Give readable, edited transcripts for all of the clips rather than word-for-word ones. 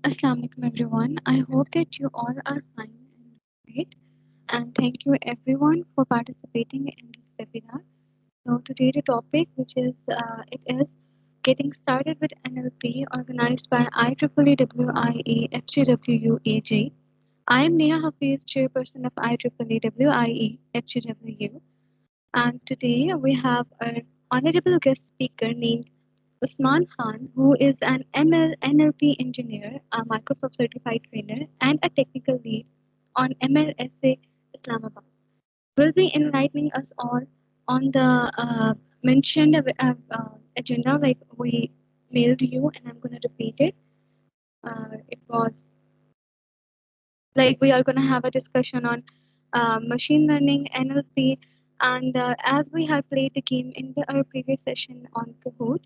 Assalamu alaikum everyone. I hope that you all are fine and great. And thank you everyone for participating in this webinar. So today the topic, which is it is getting started with NLP, organized by IEEE FGWUAG. I am Neha Hafiz, chairperson of IEEE FGWU, and today we have our honorable guest speaker named Usman Khan, who is an NLP engineer, a Microsoft certified trainer, and a technical lead on MLSA Islamabad, will be enlightening us all on the mentioned agenda like we mailed you, and I'm going to repeat it. It was like we are going to have a discussion on machine learning, NLP, and as we had played the game in our previous session on Kahoot,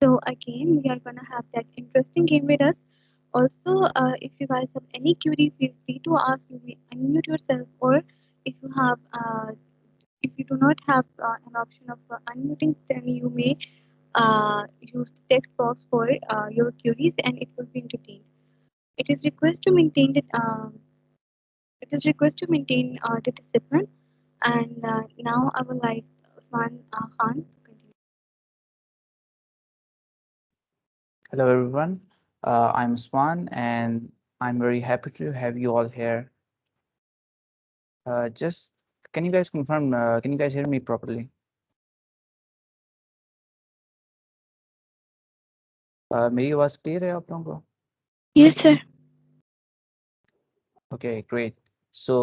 so again we are going to have that interesting game with us. Also, if you guys have any query, feel free to ask. You may unmute yourself, or if you have, if you do not have an option of unmuting, then you may use the text box for your queries, and it will be entertained. It is request to maintain it. It is request to maintain the discipline. And now I would like Usman Khan to continue. Hello, everyone. I'm Usman, and I'm very happy to have you all here. Just can you guys confirm? Can you guys hear me properly? मेरी आवाज clear है आप लोगों को? Yes, sir. Okay, great. So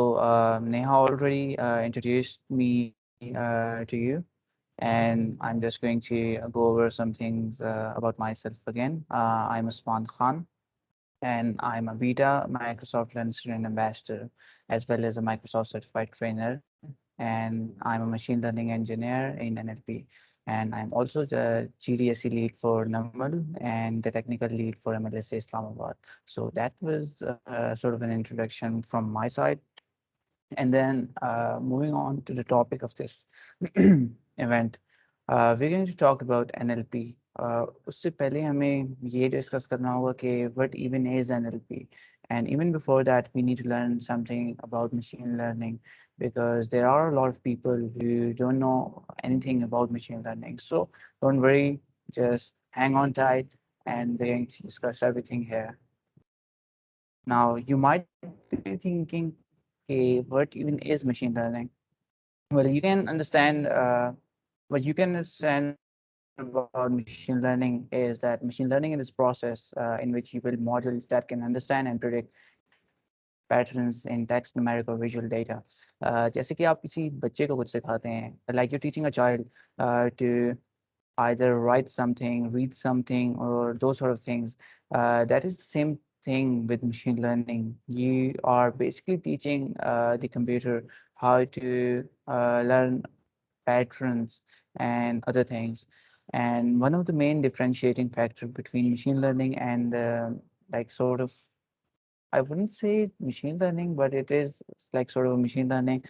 Neha already introduced me to you, and I'm just going to go over some things about myself again. I'm Usman Khan, and I'm a beta Microsoft Learning Student Ambassador, as well as a Microsoft Certified Trainer, and I'm a machine learning engineer in NLP. And I'm also the GDSE lead for NUML and the technical lead for MLSA Islamabad. So that was sort of an introduction from my side. And then moving on to the topic of this event, we're going to talk about NLP. उससे पहले हमें ये discuss करना होगा कि what even is NLP. And even before that, we need to learn something about machine learning because there are a lot of people who don't know anything about machine learning. So don't worry, just hang on tight and we're going to discuss everything here. Now, you might be thinking, okay, what even is machine learning? Well, you can understand what you can understand about machine learning is that machine learning is this process in which you build models that can understand and predict patterns in text, numeric or visual data. जैसे कि आप किसी बच्चे को कुछ सिखाते हैं, like you're teaching a child to either write something, read something, or those sort of things. That is the same thing with machine learning. You are basically teaching the computer how to learn patterns and other things. And one of the main differentiating factor between machine learning and like sort of, I wouldn't say machine learning, but it is like sort of a machine learning.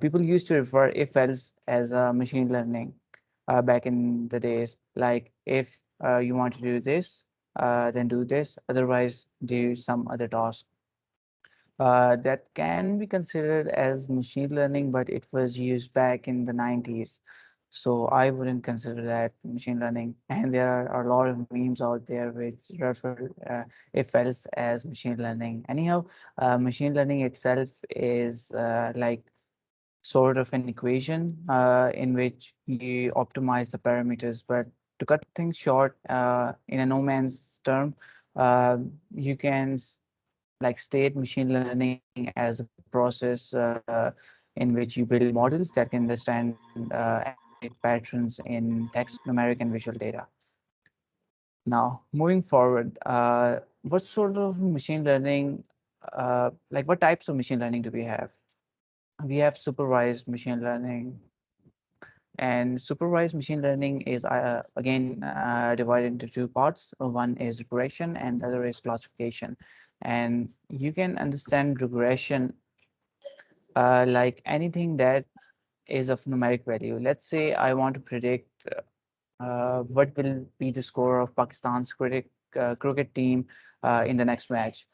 People used to refer if else as machine learning back in the days. Like if you want to do this, then do this. Otherwise, do some other task. That can be considered as machine learning, but it was used back in the 90s. So I wouldn't consider that machine learning. And there are a lot of memes out there which refer if else as machine learning. Anyhow, machine learning itself is like sort of an equation in which you optimize the parameters. But to cut things short, in a no man's term, you can like state machine learning as a process in which you build models that can understand and predict patterns in text, numeric, and visual data. Now, moving forward, what sort of machine learning, like what types of machine learning do we have? We have supervised machine learning, and supervised machine learning is again divided into two parts. One is regression and the other is classification. And you can understand regression like anything that is of numeric value. Let's say I want to predict what will be the score of Pakistan's cricket cricket team in the next match.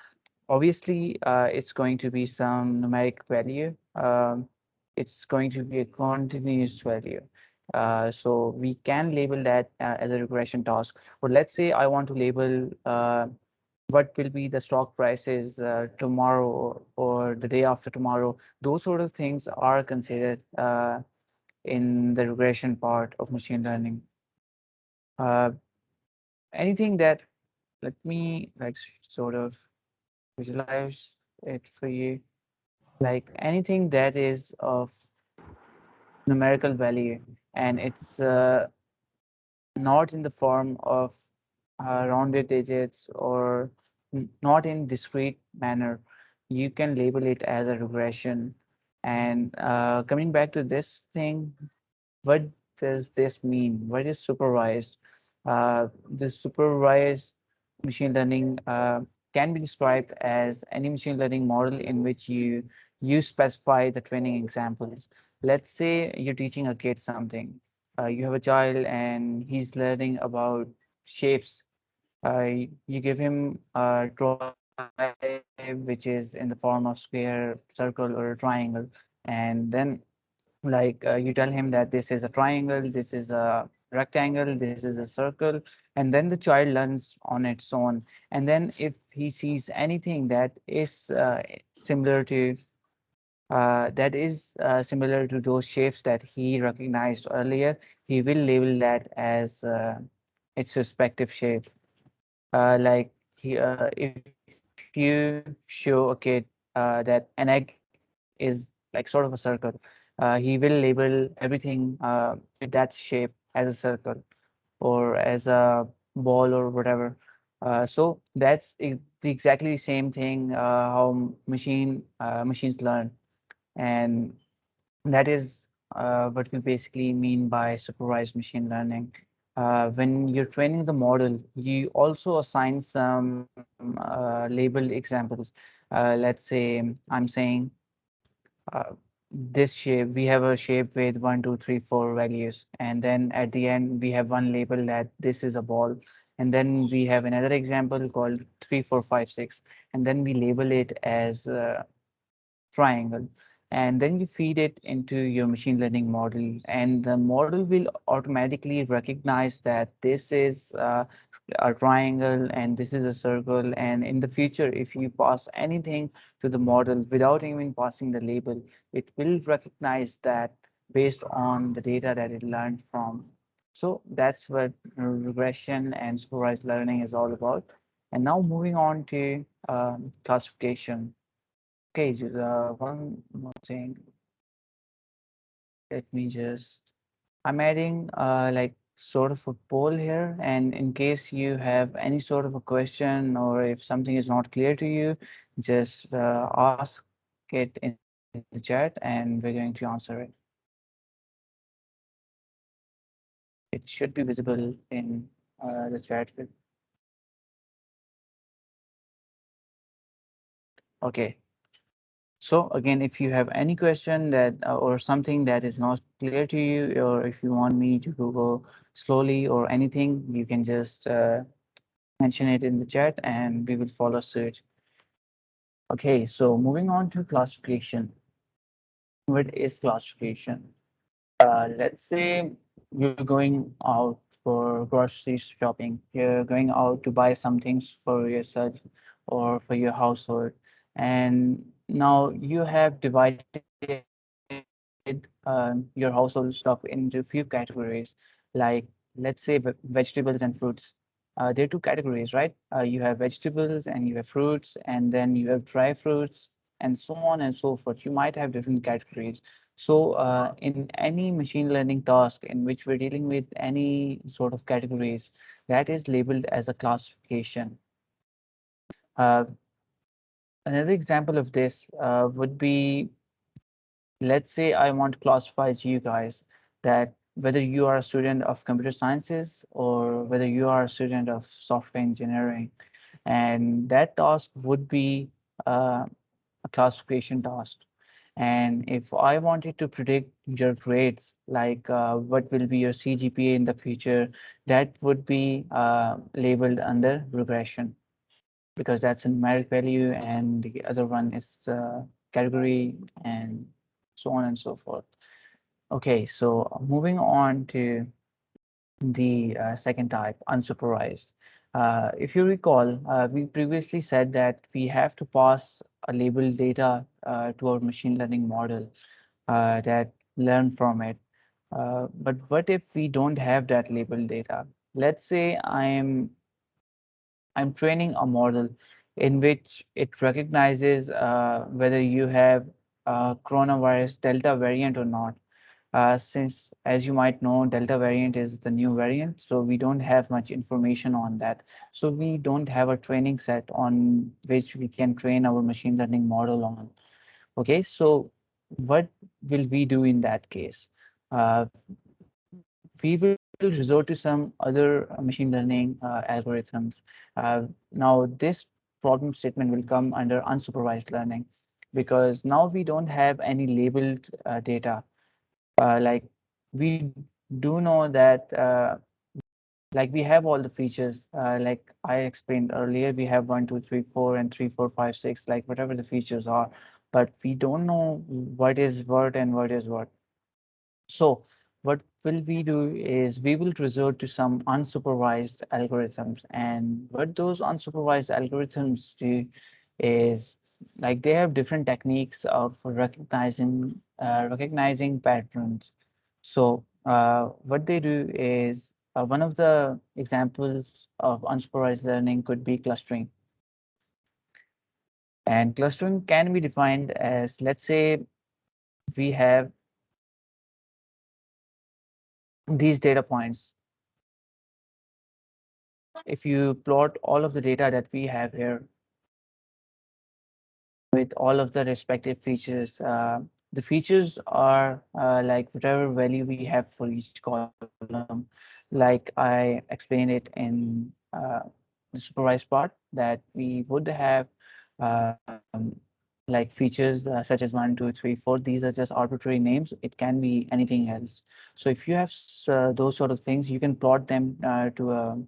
Obviously, it's going to be some numeric value. It's going to be a continuous value. So we can label that as a regression task. Or let's say I want to label what will be the stock prices tomorrow or the day after tomorrow. Those sort of things are considered in the regression part of machine learning. Uh, anything that let me like sort of visualize it for you. Like anything that is of numerical value and it's not in the form of rounded digits or not in discrete manner, you can label it as a regression. And coming back to this thing, what does this mean? What is supervised? The supervised machine learning can be described as any machine learning model in which you specify the training examples. Let's say you're teaching a kid something. You have a child and he's learning about shapes. You give him a toy which is in the form of square, circle, or a triangle, and then you tell him that this is a triangle, this is a rectangle, this is a circle, and then the child learns on its own. And then if he sees anything that is similar to those shapes that he recognized earlier, he will label that as its respective shape. If you show a kid that an egg is like sort of a circle, he will label everything with that shape as a circle or as a ball or whatever. So that's the exactly same thing how machines learn, and that is what we basically mean by supervised machine learning. When you're training the model, you also assign some labeled examples. Let's say I'm saying uh, this shape, we have a shape with 1, 2, 3, 4 values, and then at the end we have one label that this is a ball, and then we have another example called 3, 4, 5, 6, and then we label it as triangle, and then you feed it into your machine learning model, and the model will automatically recognize that this is a triangle and this is a circle. And in the future, if you pass anything to the model without even passing the label, it will recognize that based on the data that it learned from. So that's what regression and supervised learning is all about. And now moving on to classification. Okay, one more thing. Let me just. I'm adding sort of a poll here, and in case you have any sort of a question or if something is not clear to you, just ask it in the chat, and we're going to answer it. It should be visible in the chat. Okay. So again, if you have any question that or something that is not clear to you, or if you want me to go slowly or anything, you can just mention it in the chat and we will follow suit. Okay, so moving on to classification. What is classification? Let's say you're going out for grocery shopping. You're going out to buy some things for yourself or for your household. And now you have divided your household stuff into a few categories, like let's say vegetables and fruits. There are two categories, right? You have vegetables and you have fruits, and then you have dry fruits, and so on and so forth. You might have different categories. So, in any machine learning task in which we're dealing with any sort of categories, that is labeled as a classification. Uh, Another example of this would be, let's say I want to classify you guys that whether you are a student of computer sciences or whether you are a student of software engineering, and that task would be uh, a classification task. And if I wanted to predict your grades, like what will be your CGPA in the future, that would be labeled under regression, because that's a numeric value and the other one is category and so on and so forth. Okay, so moving on to the second type, unsupervised. If you recall, we previously said that we have to pass a labeled data to our machine learning model that learn from it. But what if we don't have that labeled data? Let's say I'm training a model in which it recognizes whether you have coronavirus Delta variant or not. Since, as you might know, Delta variant is the new variant, so we don't have much information on that. So we don't have a training set on which we can train our machine learning model on. Okay, so what will we do in that case? Uh, we will resort to some other machine learning algorithms. Now, this problem statement will come under unsupervised learning because now we don't have any labeled data. Like we do know that like we have all the features like I explained earlier, we have 1, 2, 3, 4 and 3, 4, 5, 6, like whatever the features are, but we don't know what is what and what is what. So what will we do is we will resort to some unsupervised algorithms, and what those unsupervised algorithms do is like they have different techniques of recognizing patterns. So what they do is one of the examples of unsupervised learning could be clustering. And clustering can be defined as, let's say, we have these data points. If you plot all of the data that we have here with all of the respective features, the features are like whatever value we have for each column. Like I explained it in the supervised part, that we would have um, like features such as 1, 2, 3, 4. These are just arbitrary names. It can be anything else. So if you have those sort of things, you can plot them to a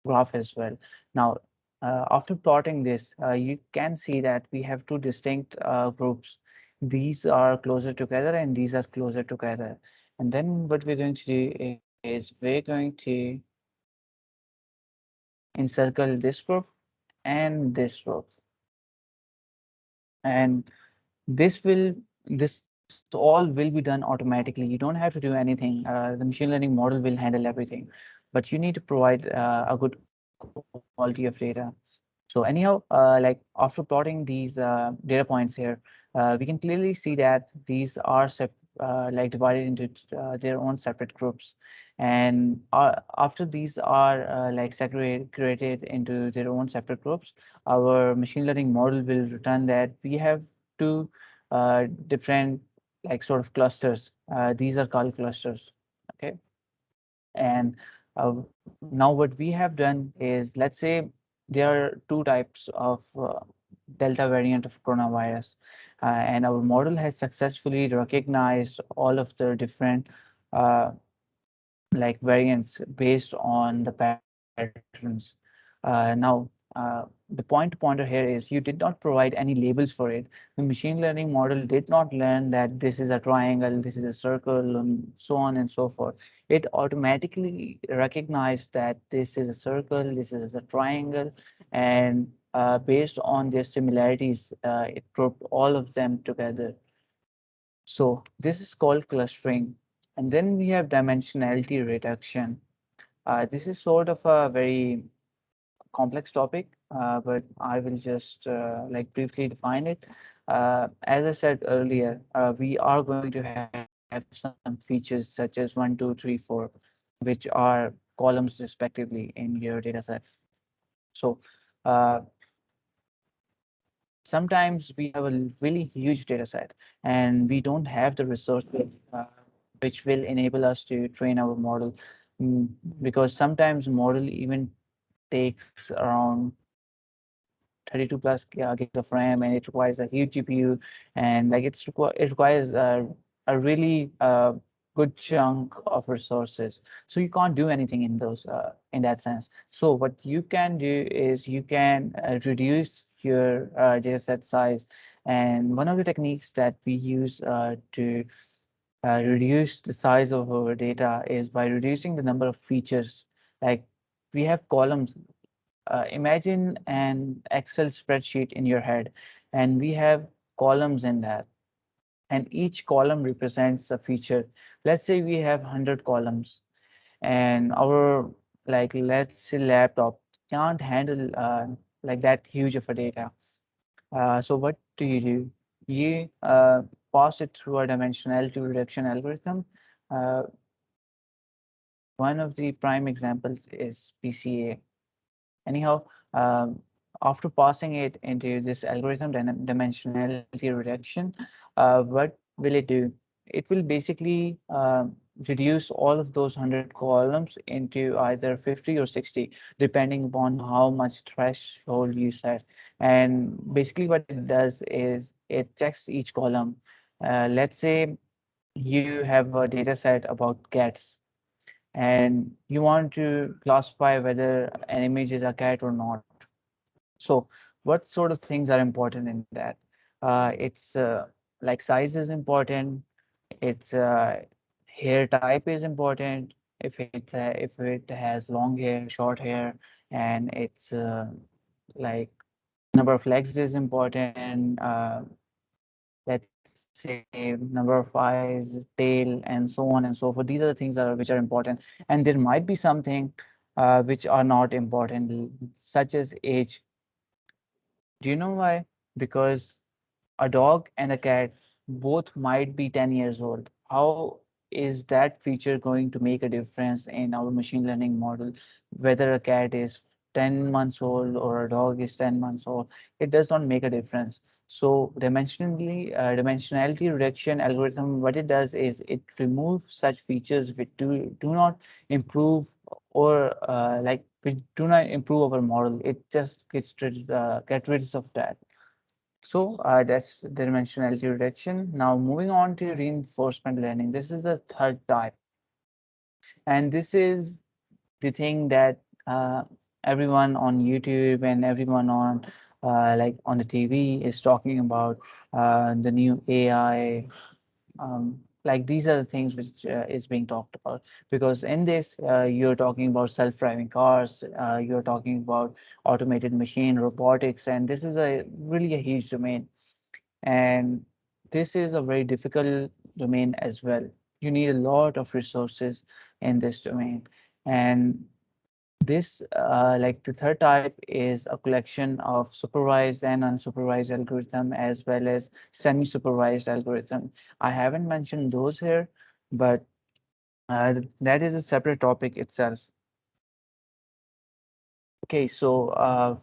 graph as well. Now, after plotting this, you can see that we have two distinct groups. These are closer together and these are closer together. And then what we're going to do is we're going to encircle this group and this group. And this all will be done automatically. You don't have to do anything. The machine learning model will handle everything, but you need to provide a good quality of data. So anyhow, like after plotting these data points here, we can clearly see that these are like divided into their own separate groups. And after these are like segregated into their own separate groups, our machine learning model will return that we have two different like sort of clusters. These are called clusters. Okay. And now what we have done is, let's say there are two types of Delta variant of coronavirus, and our model has successfully recognized all of the different uh, like variants based on the patterns. Now, the point pointer here is you did not provide any labels for it. The machine learning model did not learn that this is a triangle, this is a circle, and so on and so forth. It automatically recognized that this is a circle, this is a triangle, and based on their similarities, it grouped all of them together. So this is called clustering. And then we have dimensionality reduction. This is sort of a very complex topic, but I will just like briefly define it. As I said earlier, we are going to have some features such as 1, 2, 3, 4, which are columns respectively in your data set. So uh, sometimes we have a really huge data set and we don't have the resources which will enable us to train our model. Mm, because sometimes model even takes around 32 plus gigs of RAM, and it requires a huge GPU, and like it requires a really good chunk of resources. So you can't do anything in those in that sense. So what you can do is you can reduce your data set size, and one of the techniques that we use to reduce the size of our data is by reducing the number of features. Like we have columns. Imagine an Excel spreadsheet in your head, and we have columns in that, and each column represents a feature. Let's say we have 100 columns, and our, like, let's say laptop can't handle like that huge of a data. So what do? You pass it through a dimensionality reduction algorithm. Uh, One of the prime examples is PCA. Anyhow, after passing it into this algorithm, dimensionality reduction, what will it do? It will basically reduce all of those 100 columns into either 50 or 60, depending upon how much threshold you set. And basically what it does is it checks each column. Let's say you have a data set about cats, and you want to classify whether an image is a cat or not. So what sort of things are important in that? It's like size is important. It's hair type is important. If it has long hair, short hair, and it's like number of legs is important. Let's say number of eyes, tail, and so on and so forth. These are the things are which are important, and there might be something which are not important, such as age. Do you know why? Because a dog and a cat both might be 10 years old. How is that feature going to make a difference in our machine learning model? Whether a cat is 10 months old or a dog is 10 months old, it does not make a difference. So dimensionality reduction algorithm, what it does is it removes such features which do not improve, or which do not improve our model. It just get rid of that. So that's the dimensionality reduction. Now moving on to reinforcement learning. This is the third type. And this is the thing that everyone on YouTube and everyone on like on the TV is talking about, the new AI. Like these are the things which is being talked about, because in this you're talking about self-driving cars, you're talking about automated machine robotics, and this is a really a huge domain. And this is a very difficult domain as well. You need a lot of resources in this domain. And this, like the third type, is a collection of supervised and unsupervised algorithm, as well as semi-supervised algorithm. I haven't mentioned those here, but that is a separate topic itself. Okay, so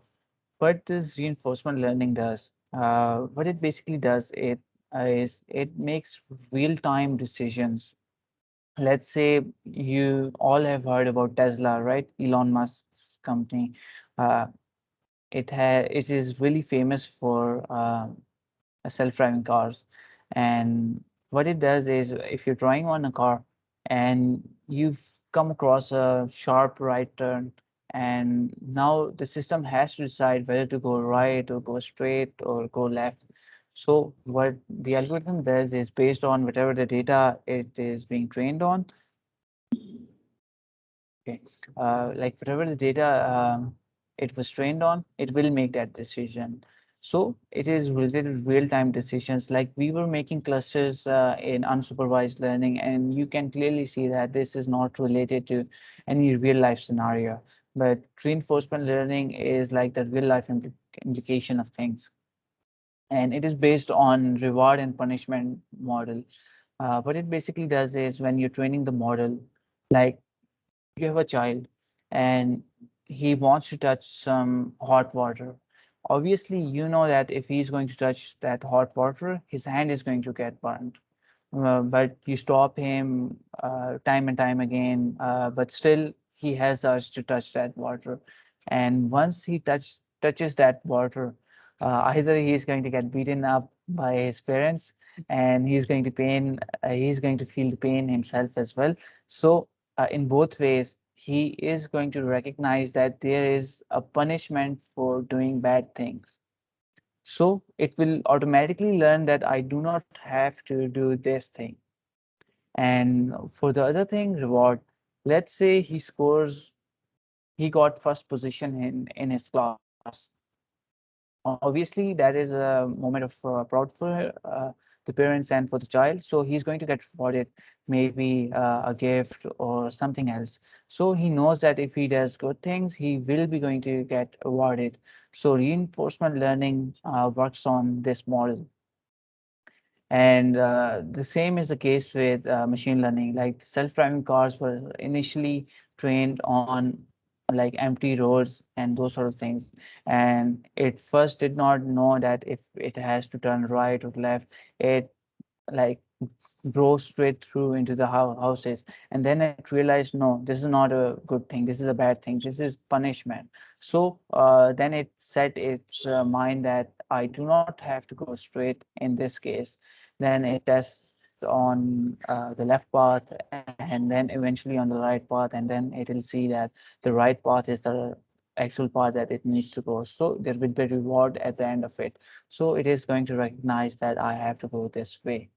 what this reinforcement learning does, what it basically does, is it makes real-time decisions. Let's say you all have heard about Tesla, right? Elon Musk's company. Uh, it is really famous for self-driving cars. And what it does is, if you're driving on a car and you've come across a sharp right turn, and now the system has to decide whether to go right or go straight or go left. So what the algorithm does is, based on whatever the data it is being trained on, okay, like whatever the data it was trained on, it will make that decision. So it is related to real-time decisions. Like we were making clusters in unsupervised learning, and you can clearly see that this is not related to any real-life scenario. But reinforcement learning is like the real-life implication of things, and it is based on reward and punishment model. What it basically does is, when you're training the model, like you have a child and he wants to touch some hot water. Obviously, you know that if he's going to touch that hot water, his hand is going to get burned. But you stop him time and time again, but still he has the urge to touch that water. And once he touches that water, either he's going to get beaten up by his parents, and he's going to feel the pain himself as well. So in both ways, he is going to recognize that there is a punishment for doing bad things. So it will automatically learn that I do not have to do this thing. And for the other thing, reward. Let's say he got first position in his class. Obviously, that is a moment of proud for the parents and for the child. So he's going to get rewarded, maybe a gift or something else. So he knows that if he does good things, he will be going to get rewarded. So reinforcement learning works on this model. And the same is the case with machine learning. Like self-driving cars were initially trained on like empty roads and those sort of things. And it first did not know that if it has to turn right or left, it like grow straight through into the houses. And then it realized, no, this is not a good thing, this is a bad thing, this is punishment. So then it set its mind that I do not have to go straight in this case. Then it tests on the left path, and then eventually on the right path, and then it will see that the right path is the actual path that it needs to go. So there will be reward at the end of it. So it is going to recognize that I have to go this way.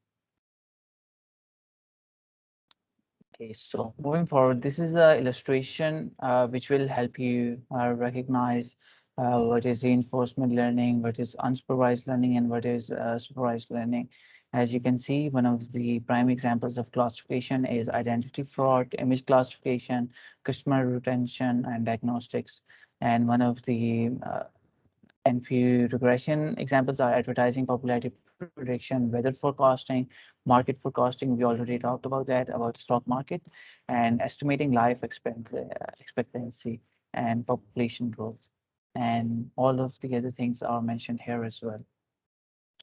Okay, so moving forward, this is a illustration which will help you recognize what is reinforcement learning, what is unsupervised learning, and what is supervised learning. As you can see, one of the prime examples of classification is identity fraud, image classification, customer retention, and diagnostics. And one of the and few regression examples are advertising, popularity prediction, weather forecasting, market forecasting. We already talked about that, about the stock market, and estimating life expectancy and population growth. And all of the other things are mentioned here as well.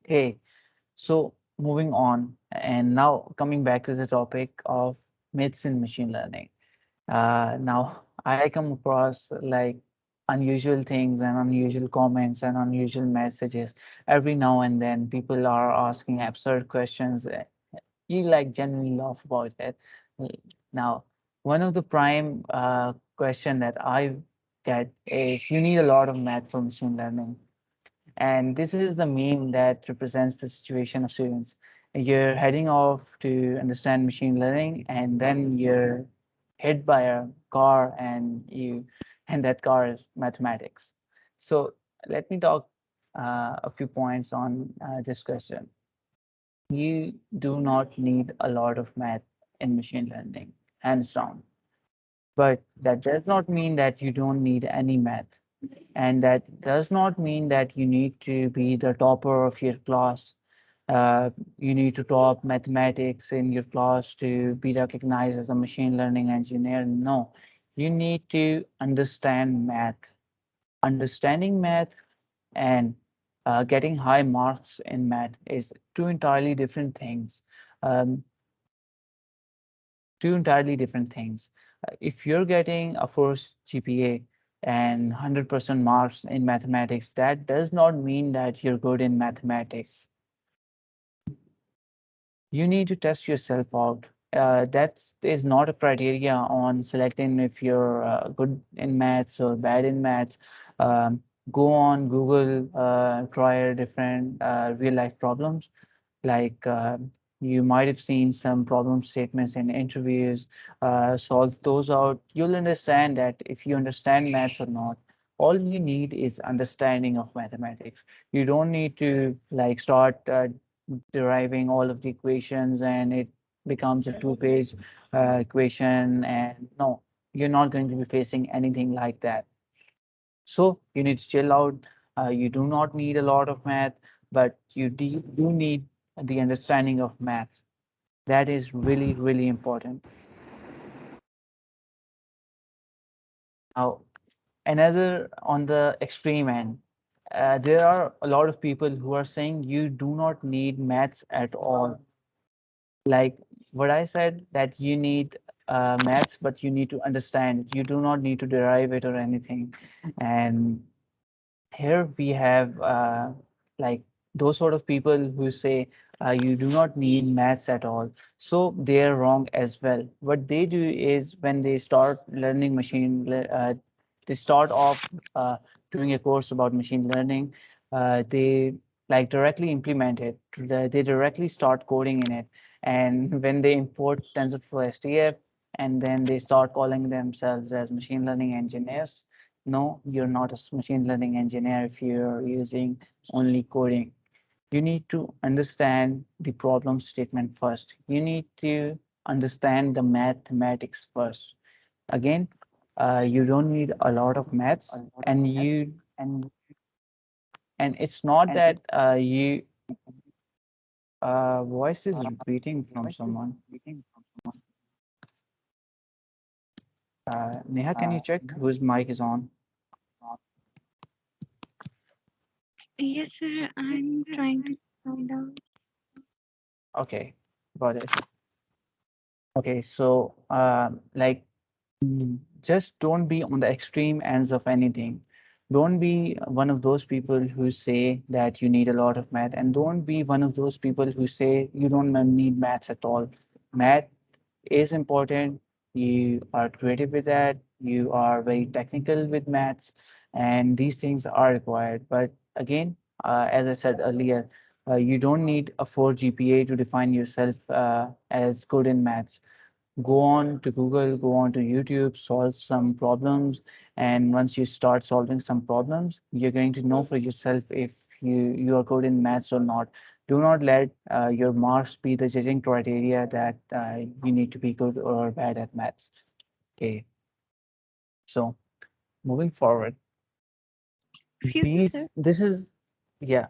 Okay, so moving on, and now coming back to the topic of myths in machine learning. Now, I come across like unusual things and unusual comments and unusual messages every now and then. People are asking absurd questions. You like genuinely laugh about it. Now, one of the prime question that I get is, you need a lot of math for machine learning. And this is the meme that represents the situation of students. You're heading off to understand machine learning, and then you're hit by a car, and that car is mathematics. So let me talk a few points on this question. You do not need a lot of math in machine learning, hands down. But that does not mean that you don't need any math. And that does not mean that you need to be the topper of your class. You need to top mathematics in your class to be recognized as a machine learning engineer. No, you need to understand math. Understanding math and getting high marks in math is two entirely different things. Um, Two entirely different things. If you're getting a first GPA and 100% marks in mathematics, that does not mean that you're good in mathematics. You need to test yourself out. That is not a criteria on selecting if you're good in maths or bad in maths. Um, Go on Google, try different real life problems. Like you might have seen some problem statements in interviews, solve those out. You'll understand that if you understand maths or not. All you need is understanding of mathematics. You don't need to like start deriving all of the equations and it becomes a two-page equation. And no, you're not going to be facing anything like that. So you need to chill out. You do not need a lot of math, but you do need the understanding of math. That is really, really important. Now, another on the extreme end, there are a lot of people who are saying you do not need maths at all. Like what I said, that you need maths, but you need to understand. You do not need to derive it or anything. And here we have like those sort of people who say you do not need maths at all. So they're wrong as well. What they do is when they start learning they start off doing a course about machine learning, they like directly implement it. They directly start coding in it. And when they import TensorFlow STF, and then they start calling themselves as machine learning engineers. No, you're not a machine learning engineer if you're using only coding. You need to understand the problem statement first. You need to understand the mathematics first. Again, you don't need a lot of maths, and it's not that you voice is repeating from someone. Neha, can you check whose mic is on? Yes, sir. I'm trying to find out. Okay, got it. Okay, so like just don't be on the extreme ends of anything. Don't be one of those people who say that you need a lot of math, and don't be one of those people who say you don't need maths at all. Math is important. You are creative with that. You are very technical with maths, and these things are required. But again, as I said earlier, you don't need a 4 GPA to define yourself as good in maths. Go on to Google, go on to YouTube, solve some problems. And once you start solving some problems, you're going to know for yourself if you are good in maths or not. Do not let your marks be the judging criteria that you need to be good or bad at maths. Okay, so moving forward, Excuse me, sir. this is, yeah,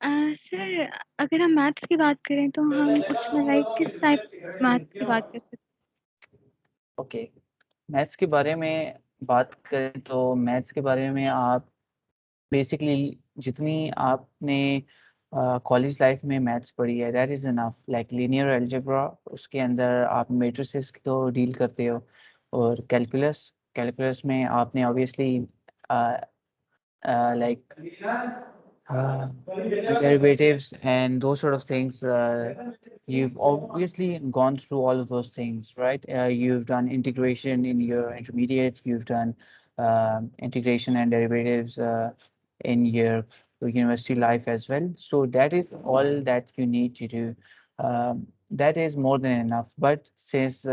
sir अगर हम maths की बात करें तो हम उसमें like किस type maths की बात कर सकते ओके। मैथ्स के बारे में बात करें तो मैथ्स के बारे में आप बेसिकली जितनी आपने कॉलेज लाइफ में मैथ्स पढ़ी है that is enough. Like linear algebra, उसके अंदर आप मैट्रिसेस को डील करते हो, और कैलकुलस, कैलकुलस में आपने obviously like derivatives and those sort of things. You've obviously gone through all of those things, right? You've done integration in your intermediate, you've done integration and derivatives in your university life as well. So that is all that you need to do. That is more than enough. But since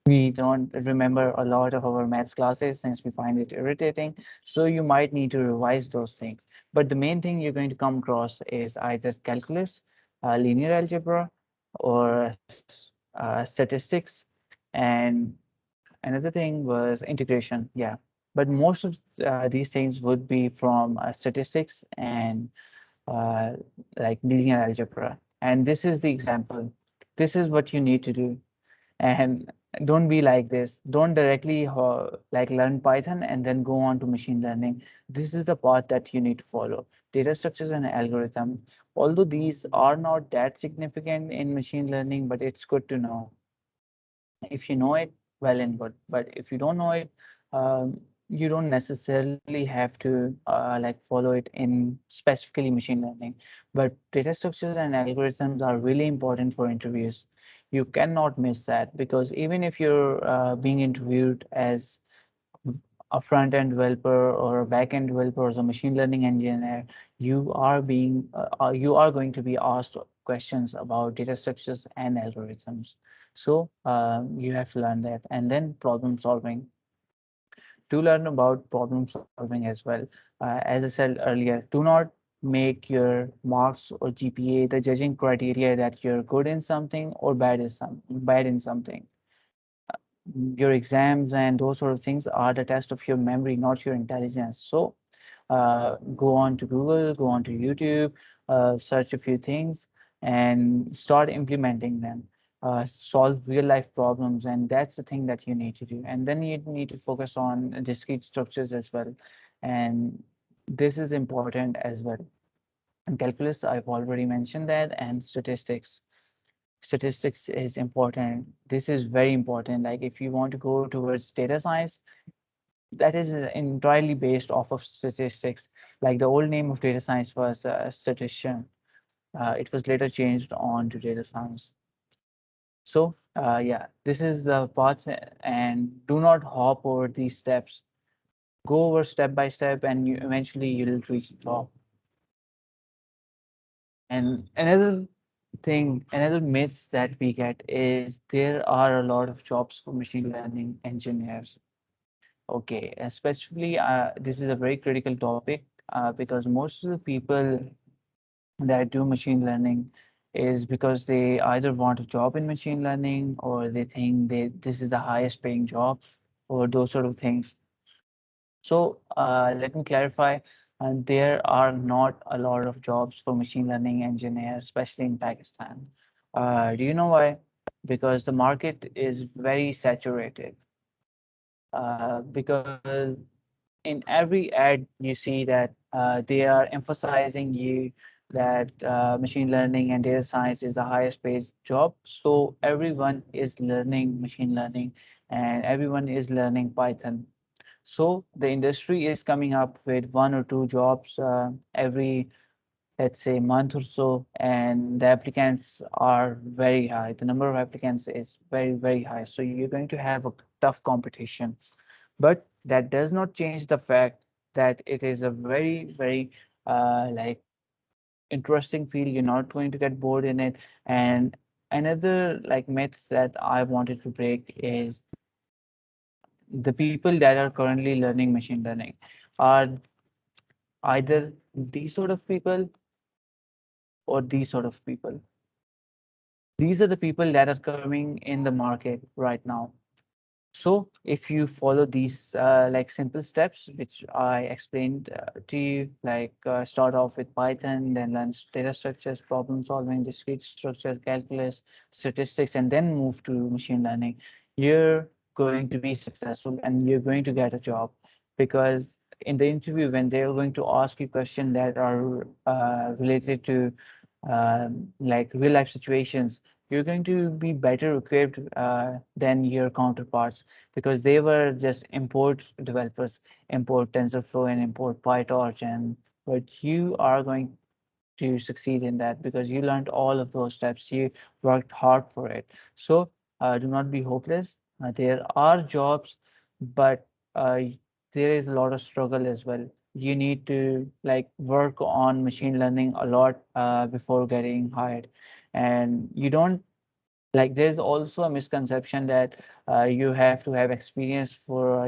we don't remember a lot of our maths classes since we find it irritating. So you might need to revise those things. But the main thing you're going to come across is either calculus, linear algebra, or statistics. And another thing was integration. Yeah. But most of these things would be from statistics and uh, like linear algebra. And this is the example. This is what you need to do. And don't be like this. Don't directly like learn Python and then go on to machine learning. This is the path that you need to follow. Data structures and algorithm, although these are not that significant in machine learning, but it's good to know. If you know it, well and good. But if you don't know it, you don't necessarily have to like follow it in specifically machine learning. But data structures and algorithms are really important for interviews. You cannot miss that, because even if you're being interviewed as a front-end developer or a back-end developer or a machine learning engineer, you are going to be asked questions about data structures and algorithms. So you have to learn that, and then problem solving. To learn about problem solving as well, as I said earlier, do not make your marks or GPA the judging criteria that you're good in something or bad in something. Your exams and those sort of things are the test of your memory, not your intelligence. So go on to Google, go on to YouTube, search a few things and start implementing them. Solve real life problems, and that's the thing that you need to do. And then you need to focus on discrete structures as well. And this is important as well. And calculus, I've already mentioned that, and statistics. Statistics is important. This is very important. Like if you want to go towards data science, that is entirely based off of statistics. Like the old name of data science was statistician. It was later changed on to data science. So yeah, this is the path, and do not hop over these steps. Go over step by step, and you eventually you'll reach the top. And another myth that we get is there are a lot of jobs for machine learning engineers. Okay, especially this is a very critical topic because most of the people that do machine learning is because they either want a job in machine learning or they think this is the highest paying job or those sort of things. So let me clarify, there are not a lot of jobs for machine learning engineers, especially in Pakistan. Do you know why? Because the market is very saturated. Because in every ad you see that they are emphasizing you that machine learning and data science is the highest paid job. So everyone is learning machine learning and everyone is learning Python. So the industry is coming up with one or two jobs every, let's say, month or so, and the applicants are very high. The number of applicants is very, very high. So you're going to have a tough competition. But that does not change the fact that it is a very, very like interesting field. You're not going to get bored in it. And another like myth that I wanted to break is the people that are currently learning machine learning are either these sort of people or these sort of people. These are the people that are coming in the market right now. So if you follow these like simple steps, which I explained to you, like start off with Python, then learn data structures, problem solving, discrete structure, calculus, statistics, and then move to machine learning, you're going to be successful and you're going to get a job. Because in the interview, when they're going to ask you questions that are related to like real life situations, you're going to be better equipped than your counterparts because they were just import developers, import TensorFlow and import PyTorch, and but you are going to succeed in that because you learned all of those steps. You worked hard for it. So do not be hopeless. There are jobs, but there is a lot of struggle as well. You need to like work on machine learning a lot before getting hired, and you don't like there's also a misconception that you have to have experience for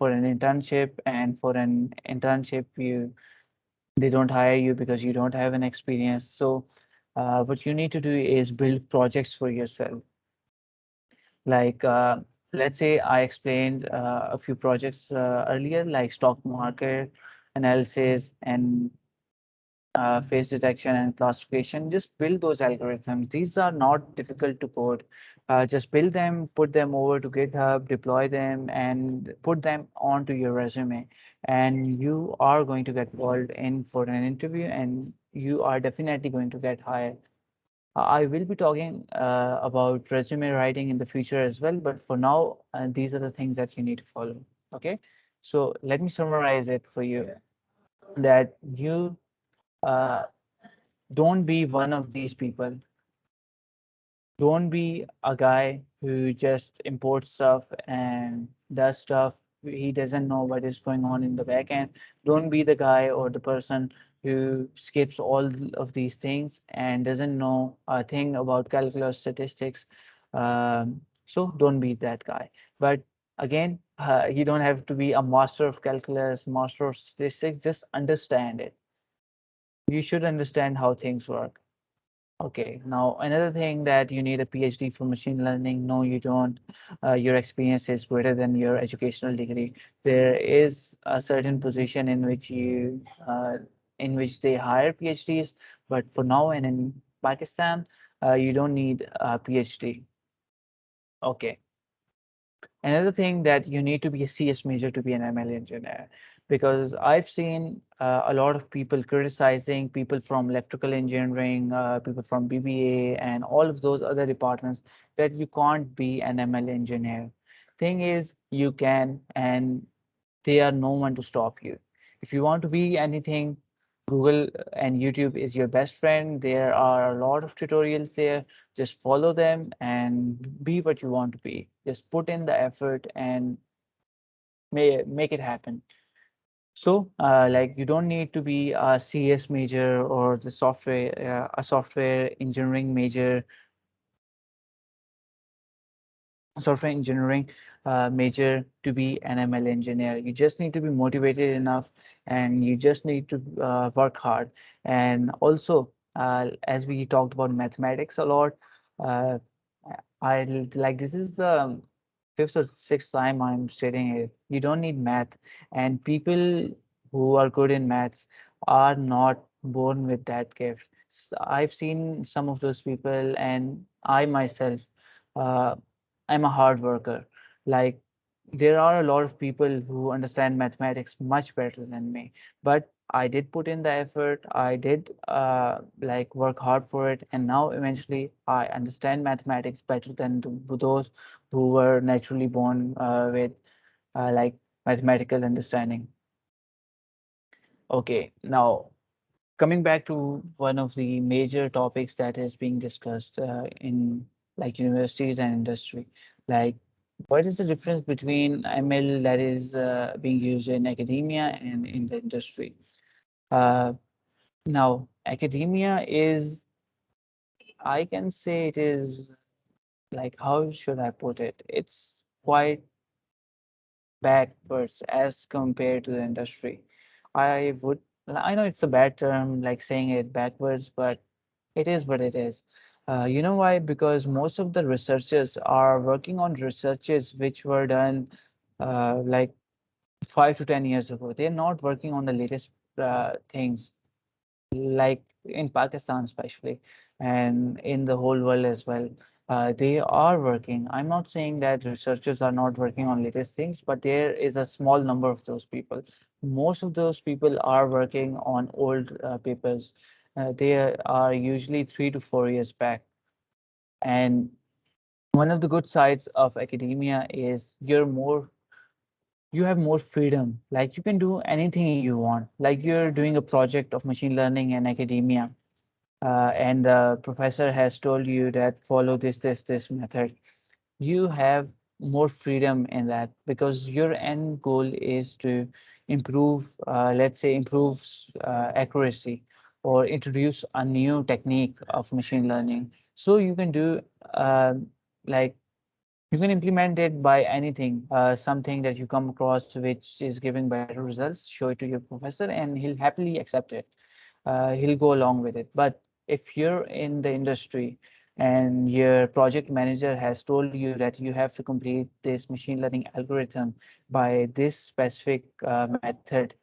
an internship, and for an internship you they don't hire you because you don't have an experience. So what you need to do is build projects for yourself. Like let's say I explained a few projects earlier, like stock market analysis and face detection and classification. Just build those algorithms. These are not difficult to code. Just build them, put them over to GitHub, deploy them, and put them onto your resume. And you are going to get called in for an interview, and you are definitely going to get hired. I will be talking about resume writing in the future as well, but for now, these are the things that you need to follow. Okay, so let me summarize it for you that you uh, don't be one of these people. Don't be a guy who just imports stuff and does stuff. He doesn't know what is going on in the back end. Don't be the guy or the person who skips all of these things and doesn't know a thing about calculus statistics. So don't be that guy. But again, you don't have to be a master of calculus, master of statistics. Just understand it. You should understand how things work. Okay, now another thing that you need a PhD for machine learning. No, you don't. Your experience is greater than your educational degree. There is a certain position in which they hire PhDs, but for now and in Pakistan, you don't need a PhD. Okay. Another thing that you need to be a CS major to be an ML engineer, because I've seen a lot of people criticizing people from electrical engineering, people from BBA, and all of those other departments that you can't be an ML engineer. Thing is, you can, and They are no one to stop you. If you want to be anything, Google and YouTube is your best friend. There are a lot of tutorials there. Just follow them and be what you want to be. Just put in the effort and make it happen. So, like you don't need to be a CS major or the a software engineering major, software engineering major to be an ML engineer. You just need to be motivated enough, and you just need to work hard. And also, as we talked about mathematics a lot, uh, like this is the fifth or sixth time I'm stating it. You don't need math, and people who are good in maths are not born with that gift. I've seen some of those people, and I myself. Uh, I'm a hard worker. Like there are a lot of people who understand mathematics much better than me, but I did put in the effort. I did like work hard for it, and now eventually I understand mathematics better than those who were naturally born with like mathematical understanding. Okay, now coming back to one of the major topics that is being discussed in like universities and industry, like what is the difference between ML that is being used in academia and in the industry? Uh, Now, academia is, I can say it is like, how should I put it? It's quite backwards as compared to the industry. I know it's a bad term, like saying it backwards, but it is what it is. You know why? Because most of the researchers are working on researches which were done like 5 to 10 years ago. They're not working on the latest things, like in Pakistan especially, and in the whole world as well. They are working. I'm not saying that researchers are not working on latest things, but there is a small number of those people. Most of those people are working on old papers. They are usually 3 to 4 years back. And one of the good sides of academia is you have more freedom. Like you can do anything you want. Like you're doing a project of machine learning in academia, and the professor has told you that follow this method. You have more freedom in that because your end goal is to improve, let's say, improve accuracy or introduce a new technique of machine learning. So you can do like you can implement it by anything, something that you come across which is giving better results, show it to your professor, and he'll happily accept it. He'll go along with it. But if you're in the industry and your project manager has told you that you have to complete this machine learning algorithm by this specific method,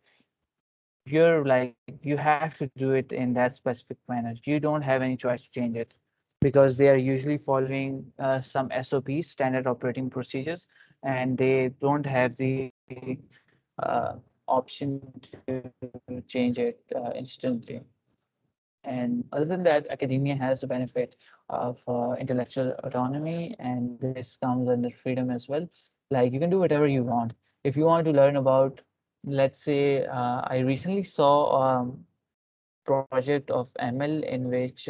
you're like, you have to do it in that specific manner. You don't have any choice to change it because they are usually following some SOPs, standard operating procedures, and they don't have the option to change it instantly. And other than that, academia has the benefit of intellectual autonomy, and this comes under freedom as well. Like you can do whatever you want. If you want to learn about, let's say, I recently saw project of ML in which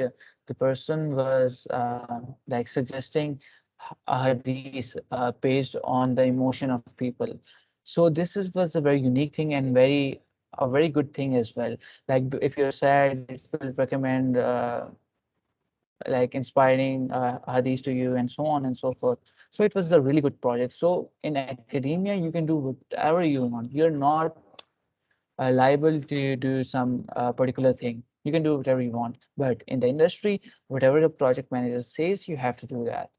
the person was like suggesting hadiths based on the emotion of people. So was a very unique thing and a very good thing as well. Like if you're sad, it will recommend like inspiring hadiths to you and so on and so forth. So it was a really good project. So in academia, you can do whatever you want. You're not liable to do some particular thing. You can do whatever you want. But in the industry, whatever the project manager says, you have to do that.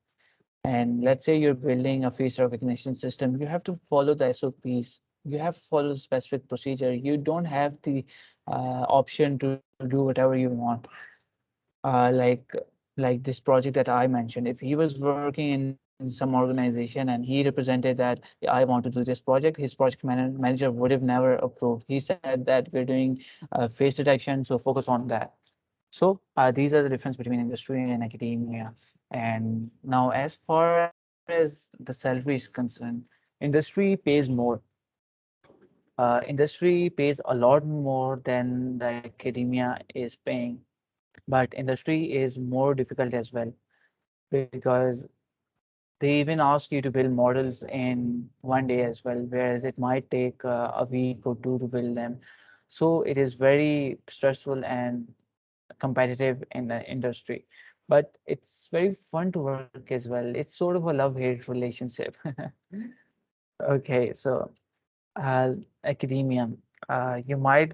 And let's say you're building a face recognition system, you have to follow the SOPs. You have to follow the specific procedure. You don't have the option to do whatever you want. Uh, like like this project that I mentioned, if he was working in some organization and he represented that, "Yeah, I want to do this project," his manager would have never approved. He said that we're doing face detection, so focus on that. So these are the difference between industry and academia. And now, as far as the salary is concerned, industry pays more. Industry pays a lot more than the academia is paying, but industry is more difficult as well because they even ask you to build models in one day as well, whereas it might take a week or two to build them. So it is very stressful and competitive in the industry, but it's very fun to work as well. It's sort of a love-hate relationship. Okay, so academia, you might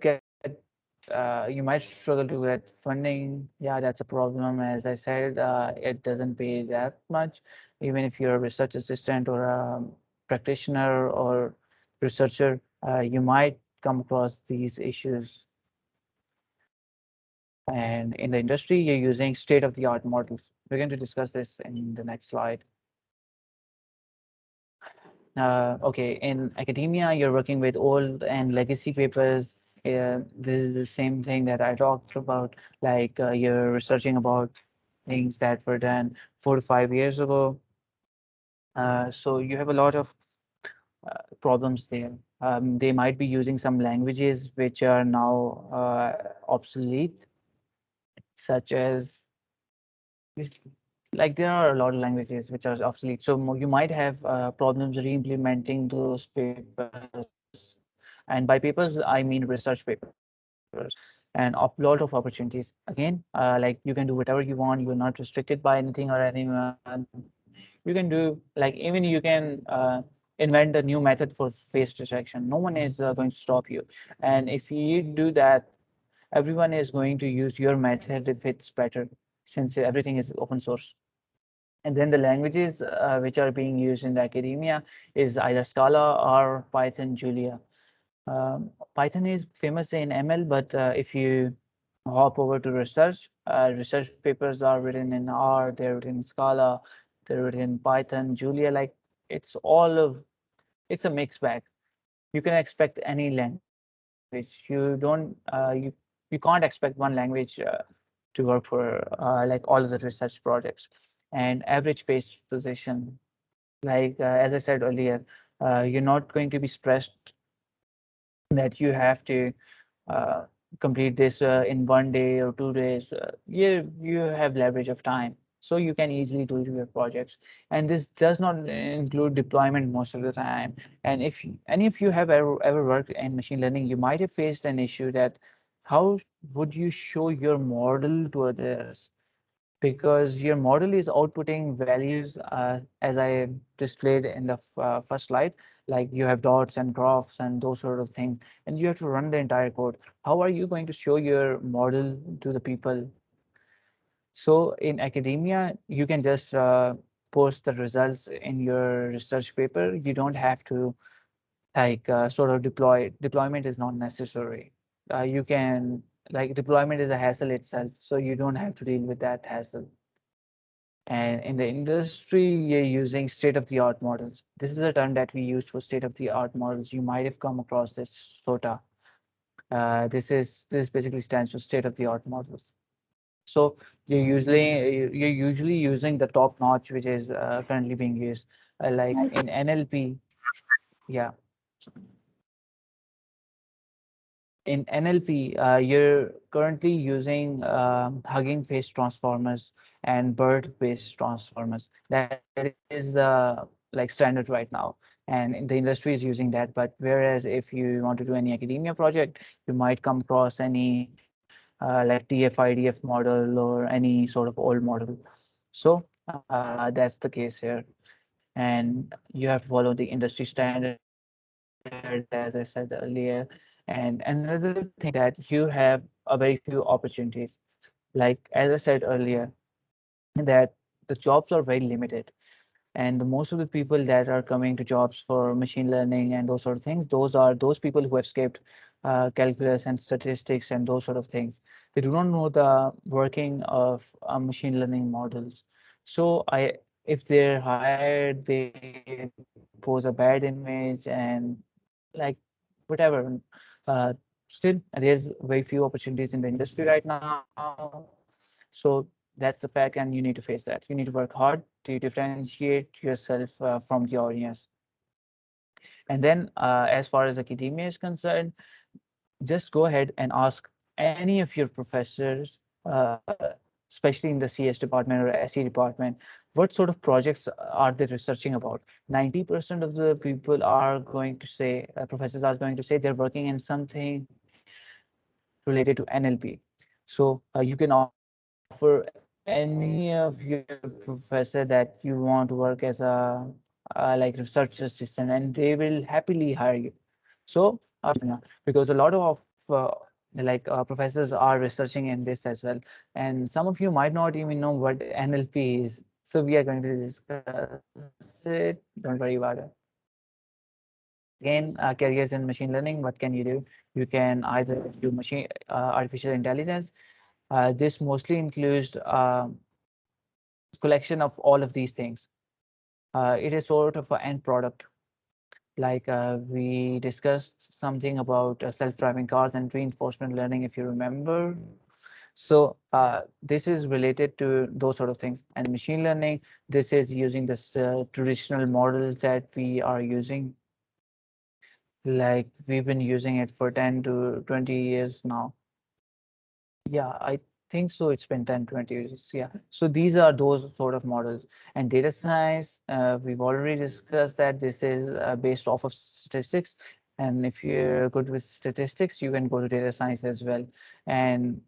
struggle to get funding. Yeah, that's a problem. As I said, it doesn't pay that much, even if you're a research assistant or a practitioner or researcher, you might come across these issues. And in the industry, you're using state-of-the-art models. We're going to discuss this in the next slide. Okay, in academia, you're working with old and legacy papers. This is the same thing that I talked about, like you're researching about things that were done 4 to 5 years ago. So you have a lot of problems there. They might be using some languages which are now obsolete, such as this- like there are a lot of languages which are obsolete. So you might have problems re-implementing those papers. And by papers, I mean research papers and a lot of opportunities. Again, like you can do whatever you want. You're not restricted by anything or anyone. You can do like even you can invent a new method for face detection. No one is going to stop you. And if you do that, everyone is going to use your method if it's better, since everything is open source. And then the languages which are being used in the academia is either Scala or Python, Julia. Python is famous in ML, but if you hop over to research, research papers are written in R, they're written in Scala, they're written in Python, Julia. Like it's all of it's a mixed bag. You can expect any language. You can't expect one language to work for like all of the research projects. And average pace position, like as I said earlier, you're not going to be stressed that you have to uh, complete this in 1 day or 2 days. You have leverage of time, so you can easily do your projects. And this does not include deployment most of the time. And if you have ever worked in machine learning, you might have faced an issue that how would you show your model to others? Because your model is outputting values as I displayed in the first slide, like you have dots and graphs and those sort of things, and you have to run the entire code. How are you going to show your model to the people? So in academia, you can just post the results in your research paper. You don't have to like sort of deployment is not necessary. You can like deployment is a hassle itself, so you don't have to deal with that hassle. And in the industry, you're using state-of-the-art models. This is a term that we use for state-of-the-art models. You might have come across this SOTA. This basically stands for state-of-the-art models. So you're usually using the top notch, which is currently being used, like in NLP. Yeah. In NLP, you're currently using Hugging Face transformers and BERT-based transformers. That is like standard right now, and the industry is using that. But whereas if you want to do any academia project, you might come across any like TF-IDF model or any sort of old model. So that's the case here. And you have to follow the industry standard, as I said earlier. And another thing is that you have a very few opportunities. Like as I said earlier, that the jobs are very limited. And most of the people that are coming to jobs for machine learning and those sort of things, those people who have skipped calculus and statistics and those sort of things. They do not know the working of machine learning models. So if they're hired, they pose a bad image and like whatever. Uh, Still, there's very few opportunities in the industry right now. So that's the fact, and you need to face that. You need to work hard to differentiate yourself from the audience. And then as far as academia is concerned, just go ahead and ask any of your professors, especially in the CS department or SE department, what sort of projects are they researching about? 90% of the people are going to say, professors are going to say they're working in something related to NLP. So you can offer any of your professor that you want to work as a like research assistant, and they will happily hire you. So because a lot of professors are researching in this as well, and some of you might not even know what NLP is. So we are going to discuss it. Don't worry about it. Again, careers in machine learning, what can you do? You can either do machine artificial intelligence. This mostly includes collection of all of these things. It is sort of an end product. Like we discussed something about self-driving cars and reinforcement learning, if you remember. So this is related to those sort of things. And machine learning, this is using this traditional models that we are using. Like we've been using it for 10 to 20 years now. Yeah, I think so. It's been 10, 20 years. Yeah. So these are those sort of models. And data science, we've already discussed that this is based off of statistics. And if you're good with statistics, you can go to data science as well. And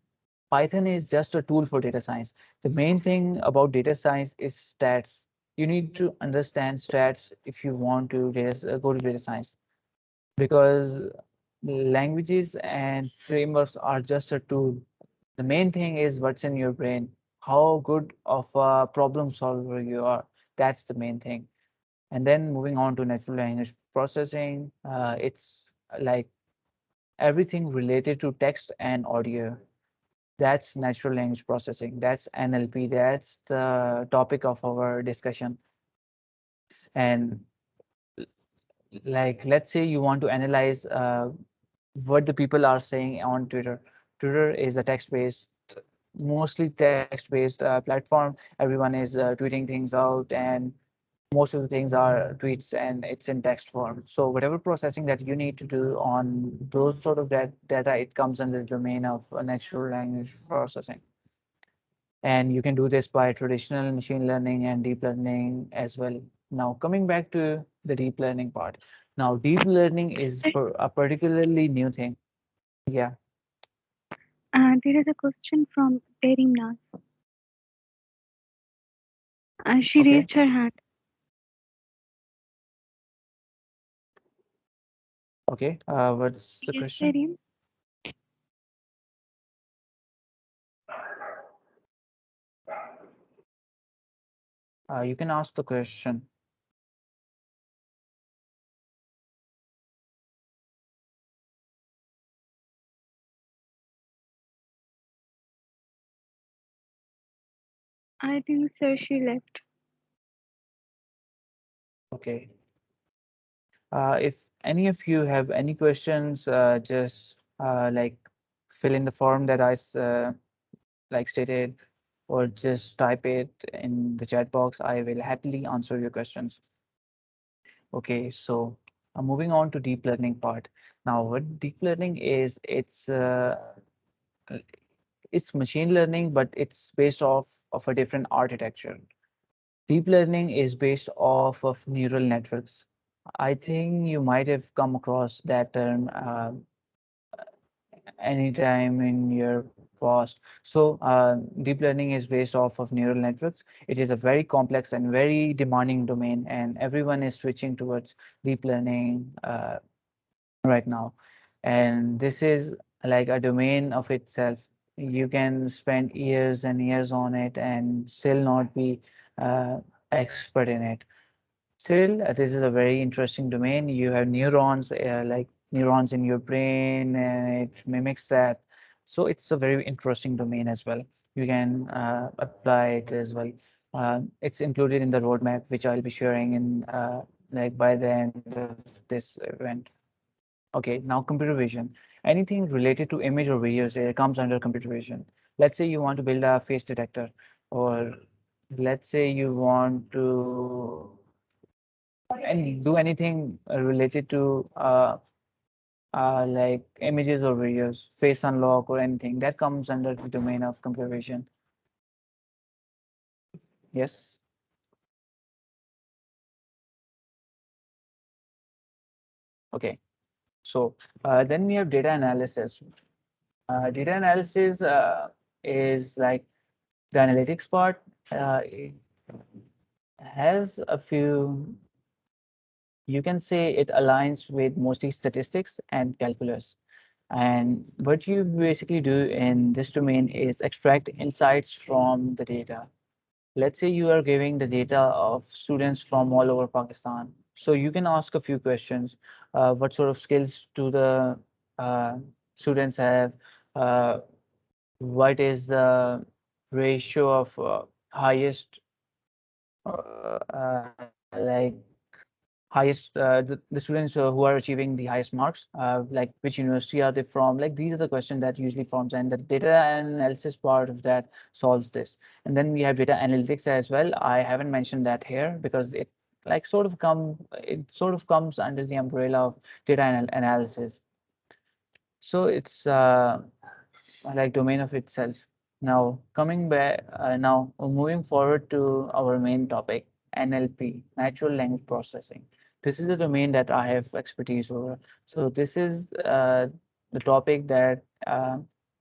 Python is just a tool for data science. The main thing about data science is stats. You need to understand stats if you want to go to data science, because languages and frameworks are just a tool. The main thing is what's in your brain, how good of a problem solver you are. That's the main thing. And then moving on to natural language processing, it's like everything related to text and audio. That's natural language processing. That's NLP. That's the topic of our discussion. And like, let's say you want to analyze what the people are saying on Twitter. Twitter is a text-based, mostly text-based platform. Everyone is tweeting things out, and most of the things are tweets, and it's in text form. So whatever processing that you need to do on those sort of data, it comes under the domain of natural language processing. And you can do this by traditional machine learning and deep learning as well. Now, coming back to the deep learning part. Now, deep learning is a particularly new thing. Yeah. There is a question from Terimnas. She Okay. raised her hand. Okay. What's the Yes, question? Terim. You can ask the question. I think so. She left. Okay. If any of you have any questions, just like fill in the form that like stated, or just type it in the chat box. I will happily answer your questions. Okay, so moving on to deep learning part. Now, what deep learning is, it's machine learning, but it's based off of a different architecture. Deep learning is based off of neural networks. I think you might have come across that term anytime in your past. So deep learning is based off of neural networks. It is a very complex and very demanding domain, and everyone is switching towards deep learning right now. And this is like a domain of itself. You can spend years and years on it and still not be uh, expert in it. Still, this is a very interesting domain. You have neurons, like neurons in your brain, and it mimics that. So it's a very interesting domain as well. You can apply it as well. It's included in the roadmap, which I'll be sharing in like by the end of this event. Okay, now computer vision. Anything related to image or videos comes under computer vision. Let's say you want to build a face detector, or let's say you want to and do anything related to like images or videos, face unlock or anything that comes under the domain of computer vision. Yes. Okay. So then we have data analysis. Data analysis is like the analytics part. It has a few, you can say it aligns with mostly statistics and calculus. And what you basically do in this domain is extract insights from the data. Let's say you are giving the data of students from all over Pakistan. So you can ask a few questions. What sort of skills do the uh, students have? Uh, what is the ratio of highest, like highest the students who are achieving the highest marks, like which university are they from, like these are the questions that usually forms, and the data analysis part of that solves this. And then we have data analytics as well. I haven't mentioned that here because it sort of comes under the umbrella of data analysis. So it's like domain of itself. Now coming back, now moving forward to our main topic, NLP, natural language processing. This is a domain that I have expertise over. So this is the topic that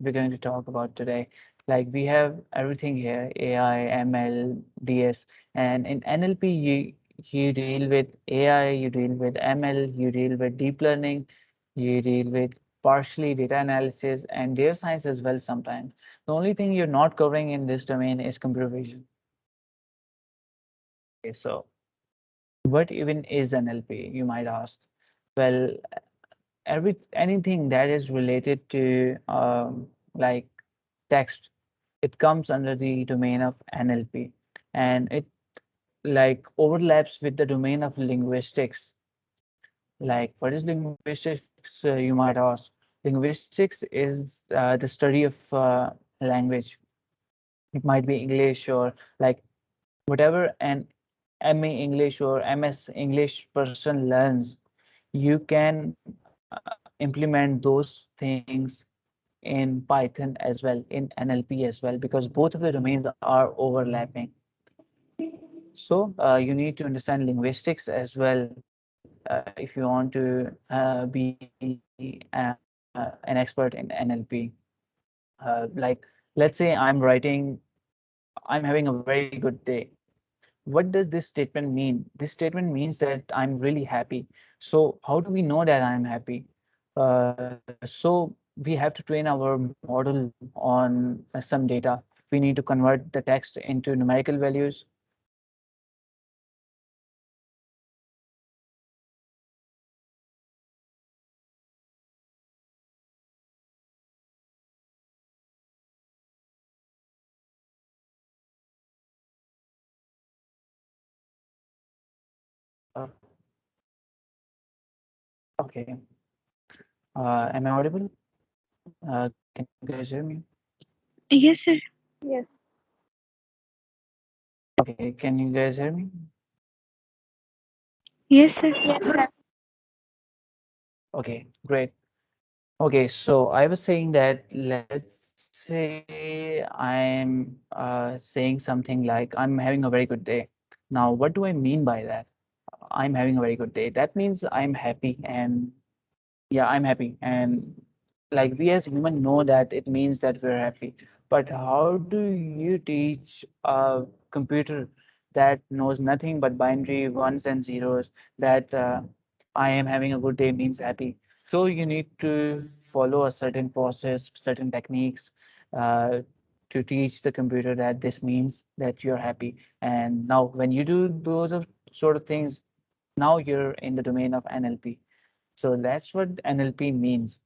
we're going to talk about today. Like we have everything here, AI, ML, DS, and in NLP you deal with AI, you deal with ML, you deal with deep learning, you deal with partially data analysis and data science as well sometimes. The only thing you're not covering in this domain is computer vision. Okay, so what even is NLP, you might ask? Well, anything that is related to like text, it comes under the domain of NLP, and it like overlaps with the domain of linguistics. Like, what is linguistics, you might ask? Linguistics is the study of language. It might be English or like whatever an MA English or MS English person learns, you can implement those things in Python as well, in NLP as well, because both of the domains are overlapping. So you need to understand linguistics as well if you want to be an expert in NLP. Like, let's say I'm having a very good day. What does this statement mean? This statement means that I'm really happy. So how do we know that I'm happy? So we have to train our model on some data. We need to convert the text into numerical values. Uh, okay. Am I audible? Can you guys hear me? Yes, sir. Yes. Okay, can you guys hear me? Yes, sir. Yes, sir. Okay, great. Okay, so I was saying that let's say I'm saying something like I'm having a very good day. Now, what do I mean by that? I'm having a very good day. That means I'm happy, and yeah, I'm happy. And like we as human know that it means that we're happy. But how do you teach a computer that knows nothing but binary ones and zeros that I am having a good day means happy? So you need to follow a certain process, certain techniques uh, to teach the computer that this means that you're happy. And now when you do sort of things, now you're in the domain of NLP. So that's what NLP means.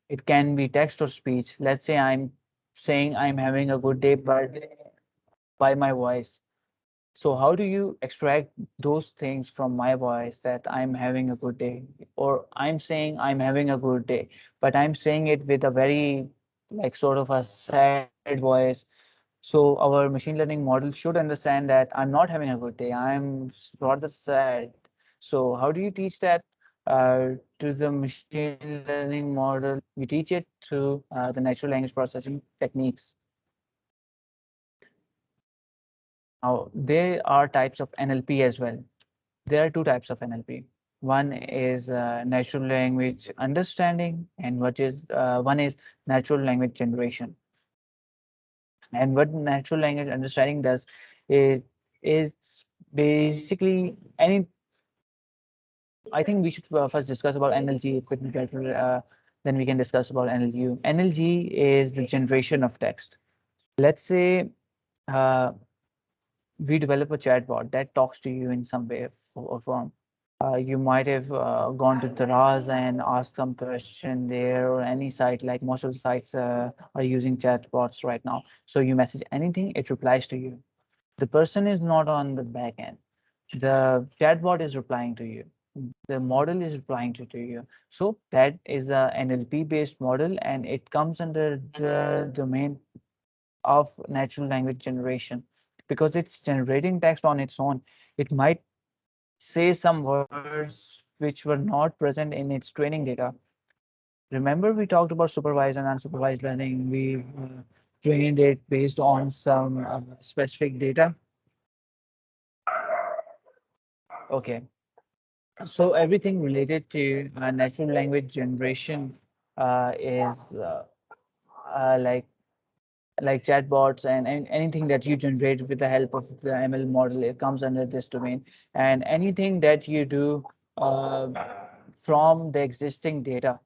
It can be text or speech. Let's say I'm saying I'm having a good day, but by my voice. So how do you extract those things from my voice that I'm having a good day? Or I'm saying I'm having a good day, but I'm saying it with a very like sort of a sad voice. So our machine learning model should understand that I'm not having a good day. Rather sad. So how do you teach that to the machine learning model? We teach it through the natural language processing techniques. Now, there are types of NLP as well. There are two types of NLP. One is natural language understanding, and one is natural language generation. And what natural language understanding does is is basically any. I think we should first discuss about NLG. It would be better. Then we can discuss about NLU. NLG is the generation of text. Let's say uh, we develop a chatbot that talks to you in some way or form. You might have gone to Taraz and asked some question there, or any site, like most of the sites are using chatbots right now. So you message anything, it replies to you. The person is not on the back end. The chatbot is replying to you. The model is replying to you. So that is a NLP based model, and it comes under the domain of natural language generation because it's generating text on its own. It might say some words which were not present in its training data. Remember, we talked about supervised and unsupervised learning. We trained it based on some specific data. Okay, so everything related to natural language generation is like chatbots and anything that you generate with the help of the ML model, it comes under this domain. And anything that you do uh, from the existing data,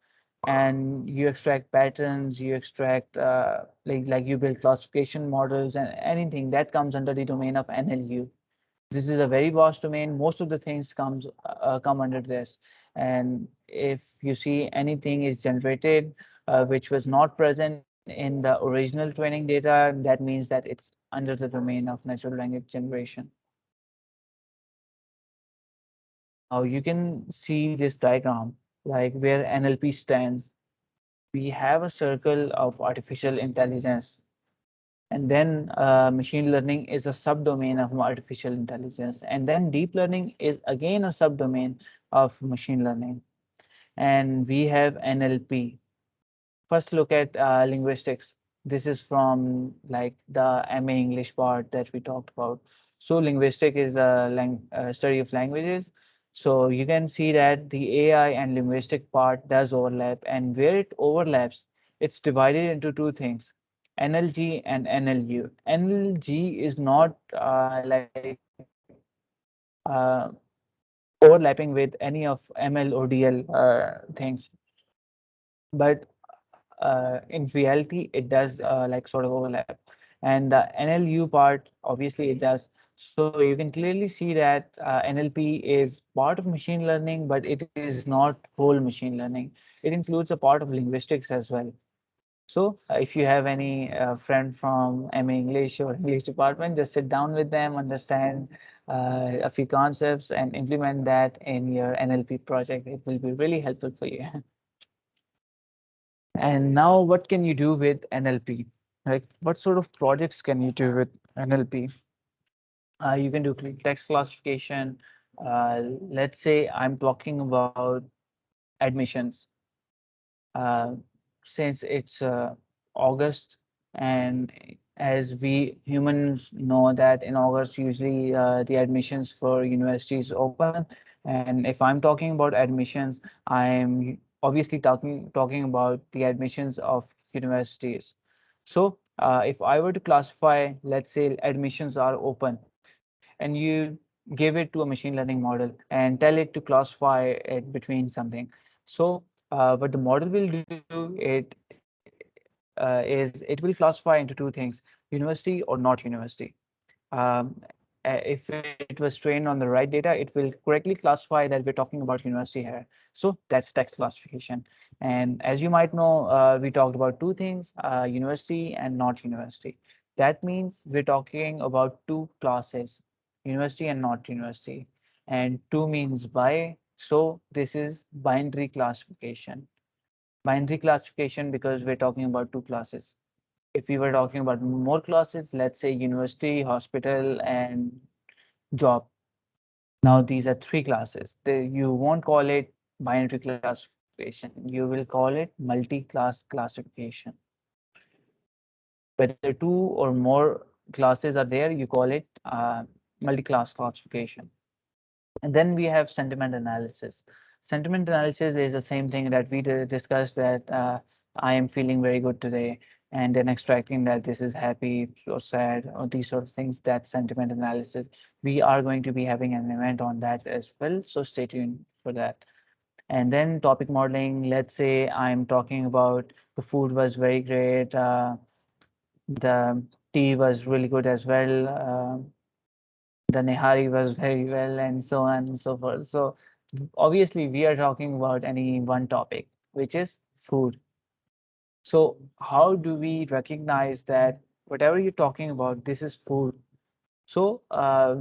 and you extract patterns, you extract like you build classification models, and anything that comes under the domain of NLU. This is a very vast domain. Most of the things come under this. And if you see anything is generated which was not present in the original training data, that means that it's under the domain of natural language generation. Now you can see this diagram, like where NLP stands. We have a circle of artificial intelligence. And then machine learning is a subdomain of artificial intelligence. And then deep learning is again a subdomain of machine learning. And we have NLP. First, look at linguistics. This is from like the MA English part that we talked about. So linguistic is the study of languages. So you can see that the AI and linguistic part does overlap, and where it overlaps, it's divided into two things: NLG and NLU. NLG is not uh, overlapping with any of ML or DL things, but in reality, it does sort of overlap. And the NLU part, obviously, it does. So you can clearly see that NLP is part of machine learning, but it is not whole machine learning. It includes a part of linguistics as well. So if you have any friend from MA English or English department, just sit down with them, understand a few concepts, and implement that in your NLP project. It will be really helpful for you. And now what can you do with NLP? Like what sort of projects can you do with NLP? You can do text classification. Let's say I'm talking about admissions. Uh, since it's August, and as we humans know that in August usually the admissions for universities open, and if I'm talking about admissions, I'm obviously talking about the admissions of universities. So if I were to classify, let's say admissions are open, and you give it to a machine learning model and tell it to classify it between something. So what the model will do, it will classify into two things: university or not university. Um, if it was trained on the right data, it will correctly classify that we're talking about university here. So that's text classification. And as you might know, we talked about two things: university and not university. That means we're talking about two classes: university and not university. And two means by. So this is binary classification. Binary classification because we're talking about two classes. If we were talking about more classes, let's say university, hospital, and job. Now these are three classes. You won't call it binary classification. You will call it multi-class classification. Whether two or more classes are there, you call it multi-class classification. And then we have sentiment analysis. Sentiment analysis is the same thing that we discussed, that I am feeling very good today, and then extracting that this is happy or sad or these sort of things. That's sentiment analysis. We are going to be having an event on that as well, so stay tuned for that. And then topic modeling. Let's say I'm talking about the food was very great, the tea was really good as well. The Nehari was very well, and so on and so forth. So obviously, we are talking about any one topic, which is food. So how do we recognize that whatever you're talking about, this is food? So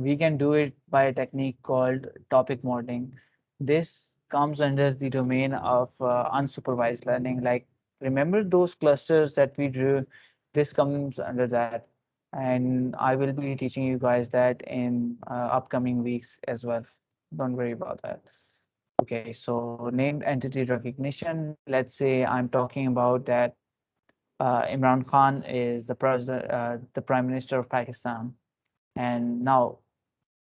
we can do it by a technique called topic modeling. This comes under the domain of unsupervised learning. Like, remember those clusters that we drew? This comes under that. And I will be teaching you guys that in upcoming weeks as well. Don't worry about that. Okay, so named entity recognition. Let's say I'm talking about that Imran Khan is the president, the Prime Minister of Pakistan. And now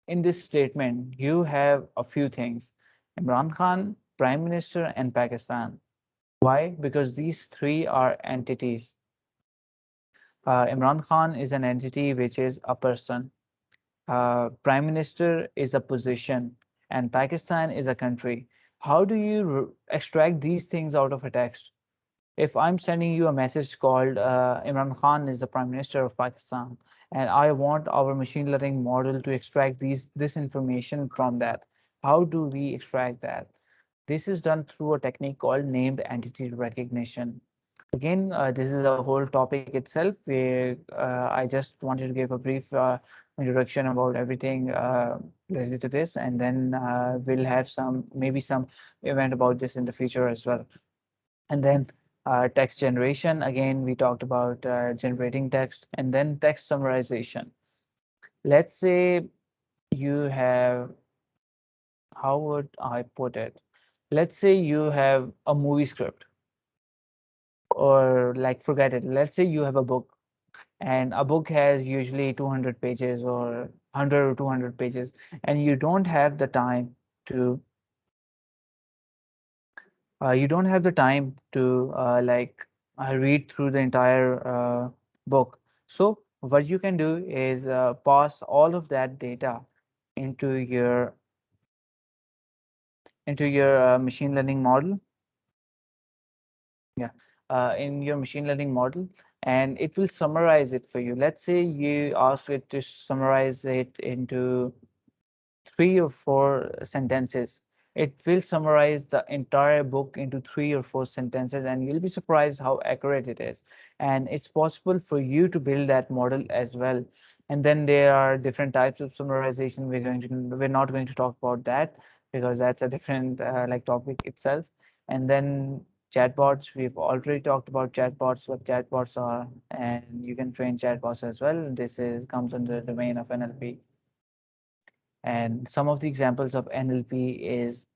in this statement, you have a few things: Imran Khan, Prime Minister, and Pakistan. Why? Because these three are entities. Imran Khan is an entity which is a person. Prime Minister is a position, and Pakistan is a country. How do you extract these things out of a text? If I'm sending you a message called Imran Khan is the Prime Minister of Pakistan, and I want our machine learning model to extract this information from that, how do we extract that? This is done through a technique called named entity recognition. Again, this is a whole topic itself, where I just wanted to give a brief introduction about everything related to this, and then we'll have maybe some event about this in the future as well. And then text generation. Again, we talked about generating text, and then text summarization. Let's say you have, how would I put it? Let's say you have a movie script, or like, forget it. Let's say you have a book, and a book has usually 200 pages or 100 or 200 pages, and you don't have the time to read through the entire book. So what you can do is pass all of that data into your machine learning model. Yeah, in your machine learning model, and it will summarize it for you. Let's say you ask it to summarize it into 3 or 4 sentences. It will summarize the entire book into 3 or 4 sentences, and you'll be surprised how accurate it is. And it's possible for you to build that model as well. And then there are different types of summarization. We're not going to talk about that, because that's a different topic itself. And then chatbots, we've already talked about chatbots, what chatbots are, and you can train chatbots as well. This is comes under the domain of NLP. And some of the examples of NLP is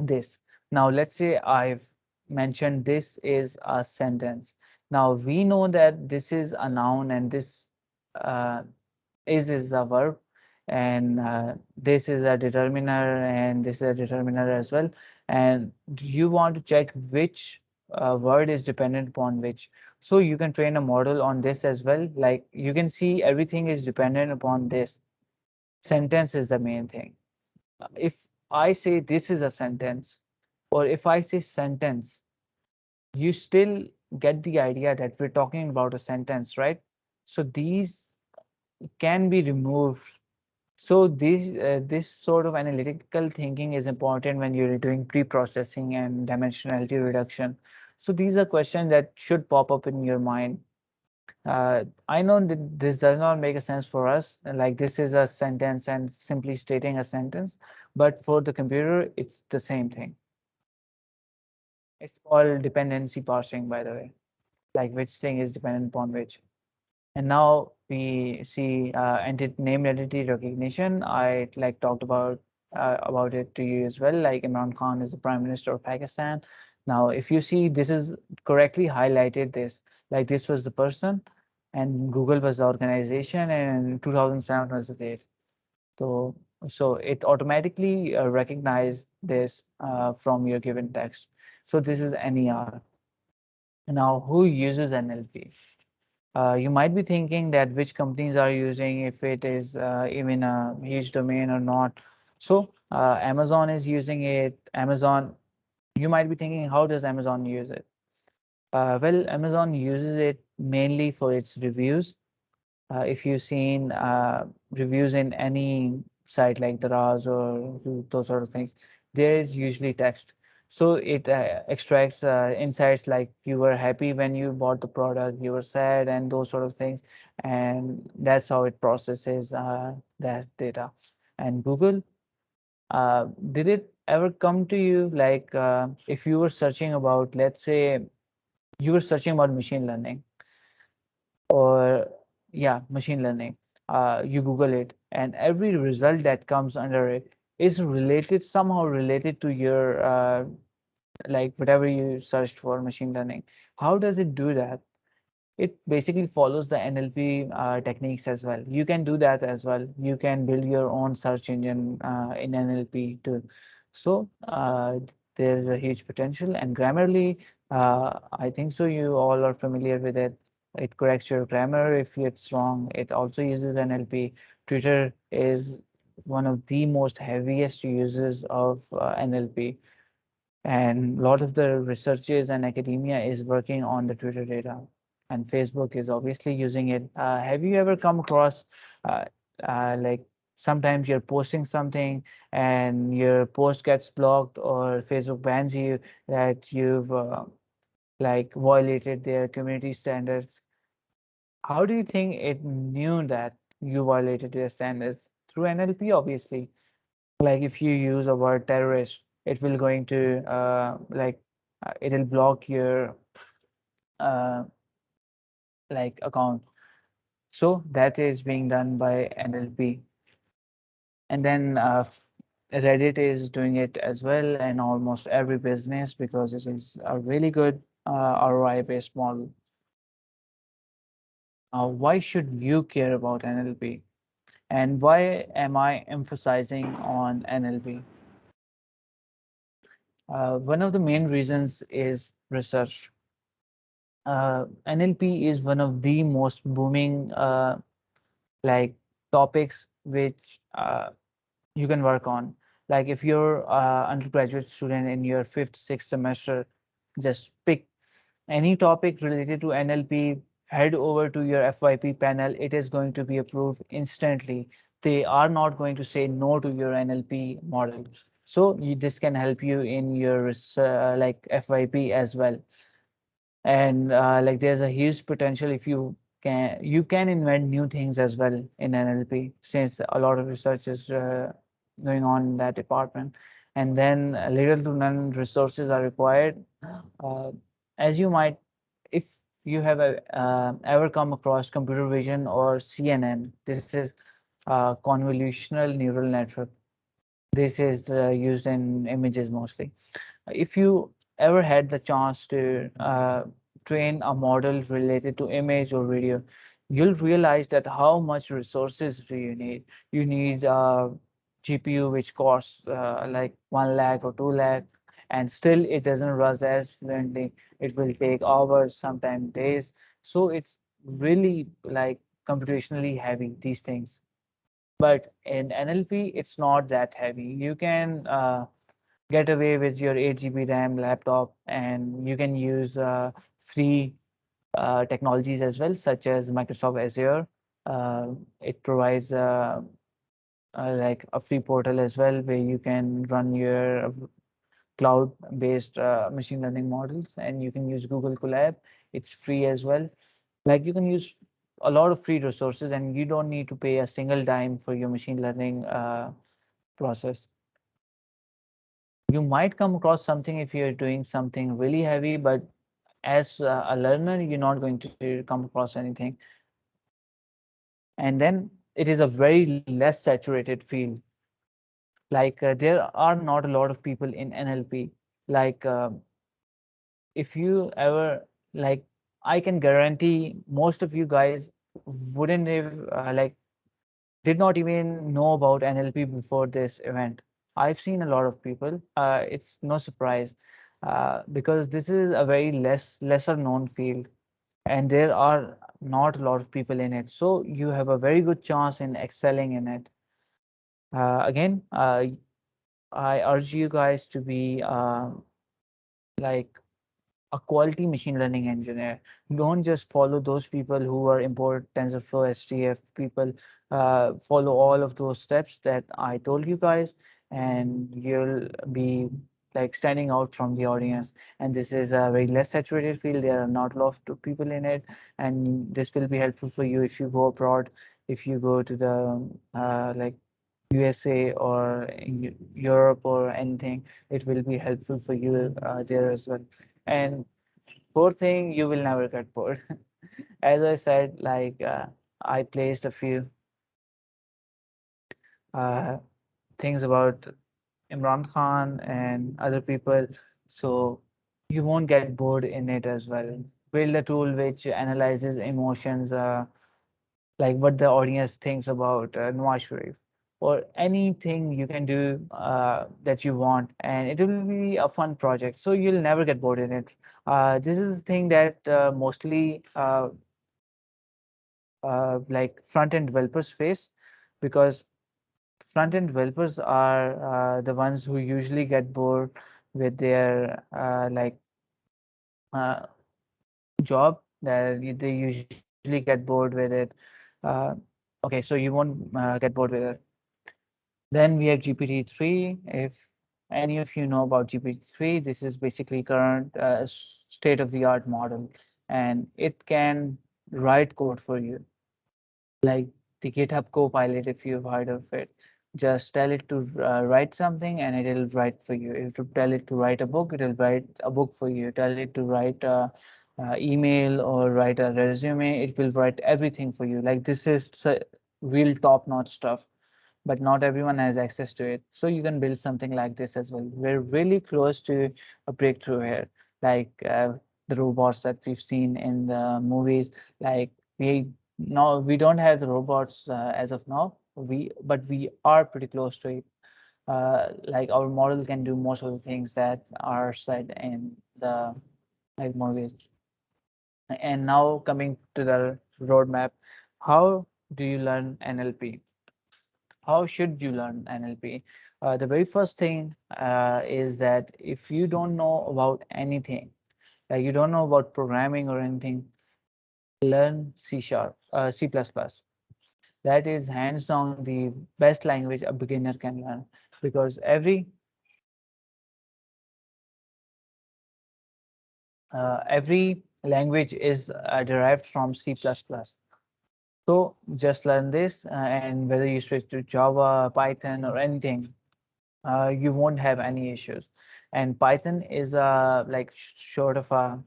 this. Now, let's say I've mentioned this is a sentence. Now, we know that this is a noun, and this uh, is a verb, and this is a determiner, and this is a determiner as well. And you want to check which word is dependent upon which. So you can train a model on this as well. Like, you can see everything is dependent upon this. Sentence is the main thing. If I say this is a sentence, or if I say sentence, you still get the idea that we're talking about a sentence, right? So these can be removed. So this sort of analytical thinking is important when you're doing pre-processing and dimensionality reduction. So these are questions that should pop up in your mind. I know that this does not make a sense for us, like this is a sentence and simply stating a sentence, but for the computer, it's the same thing. It's called dependency parsing, by the way. like which thing is dependent upon which. And now we see name entity recognition. I like talked about it to you as well. Like Imran Khan is the Prime Minister of Pakistan. Now, if you see, this is correctly highlighted. This like this was the person, and Google was the organization, and 2007 was the date. So so it automatically recognize this from your given text. So this is NER. Now, who uses NLP? You might be thinking that which companies are using, if it is even a huge domain or not. So Amazon is using it. Amazon, you might be thinking, how does Amazon use it? Well, Amazon uses it mainly for its reviews. If you've seen reviews in any site like Daraz or those sort of things, there is usually text. So it extracts insights like you were happy when you bought the product, you were sad, and those sort of things. And that's how it processes that data. And Google, did it ever come to you like if you were searching about, let's say, you were searching about machine learning or yeah, machine learning. You Google it, and every result that comes under it is related somehow related to your like whatever you searched for machine learning. How does it do that? It basically follows the NLP techniques as well. You can do that as well. You can build your own search engine in NLP too. So there's a huge potential. And Grammarly, I think so. You all are familiar with it. It corrects your grammar if it's wrong. It also uses NLP. Twitter is one of the most heaviest users of NLP, and a lot of the researchers and academia is working on the Twitter data, and Facebook is obviously using it. Have you ever come across uh, like sometimes you're posting something and your post gets blocked or Facebook bans you that you've like violated their community standards? How do you think it knew that you violated their standards? Through NLP, obviously. Like if you use a word terrorist, it will going to it'll block your uh, like account. So that is being done by NLP. And then Reddit is doing it as well, and almost every business, because it is a really good ROI based model. Why should you care about NLP, and why am I emphasizing on NLP? One of the main reasons is research. NLP is one of the most booming like topics which you can work on. Like if you're undergraduate student in your fifth, sixth semester, just pick any topic related to NLP, head over to your FYP panel. It is going to be approved instantly. They are not going to say no to your NLP model. So this can help you in your like FYP as well. And like there's a huge potential if you can invent new things as well in NLP, since a lot of research is going on in that department. And then little to none resources are required. uh, as you might, if you have ever come across computer vision or CNN, this is convolutional neural network. This is used in images mostly. If you ever had the chance to train a model related to image or video, you'll realize that how much resources do you need. You need GPU, which costs like 1 lakh or 2 lakh, and still it doesn't run as fluently. It will take hours, sometimes days. So it's really like computationally heavy, these things. But in NLP, it's not that heavy. You can get away with your 8 GB RAM laptop, and you can use free technologies as well, such as Microsoft Azure. It provides like a free portal as well where you can run your cloud-based machine learning models, and you can use Google Colab. It's free as well. Like you can use a lot of free resources, and you don't need to pay a single dime for your machine learning process. You might come across something if you're doing something really heavy, but as a learner, you're not going to come across anything. And then it is a very less saturated field. Like there are not a lot of people in NLP. Like if you ever like, I can guarantee most of you guys wouldn't have did not even know about NLP before this event. I've seen a lot of people. It's no surprise because this is a very lesser known field, and there are not a lot of people in it. So you have a very good chance in excelling in it. Again, I urge you guys to be like a quality machine learning engineer. Don't just follow those people who are import TensorFlow, STF people. Follow all of those steps that I told you guys, and you'll be like standing out from the audience. And this is a very less saturated field. There are not a lot of people in it, and this will be helpful for you if you go abroad, if you go to the USA or in Europe or anything. It will be helpful for you there as well. And fourth thing, you will never get bored. As I said, I placed a few uh, things about Imran Khan and other people, so you won't get bored in it as well. Build a tool which analyzes emotions, like what the audience thinks about Nawaz Sharif, or anything you can do that you want, and it will be a fun project. So you'll never get bored in it. This is the thing that mostly like front-end developers face, because front-end developers are the ones who usually get bored with their uh, job, that they usually get bored with it. uh, okay, so you won't get bored with it. Then we have GPT-3. If any of you know about GPT-3, this is basically current state-of-the-art model, and it can write code for you, like the GitHub Copilot, if you've heard of it. Just tell it to write something and it'll write for you. If you tell it to write a book, it'll write a book for you. Tell it to write a, email or write a resume, it will write everything for you. Like this is real top-notch stuff, but not everyone has access to it. So you can build something like this as well. We're really close to a breakthrough here, like the robots that we've seen in the movies. Like we no, we don't have the robots as of now. But we are pretty close to it. Like our model can do most of the things that are said in the like movies. And now coming to the roadmap, how do you learn NLP? How should you learn NLP? The very first thing is that if you don't know about anything, like you don't know about programming or anything, learn C sharp, C++. That is hands down the best language a beginner can learn, because every language is derived from C++. So just learn this, and whether you switch to Java, Python, or anything, you won't have any issues. And Python is sort of a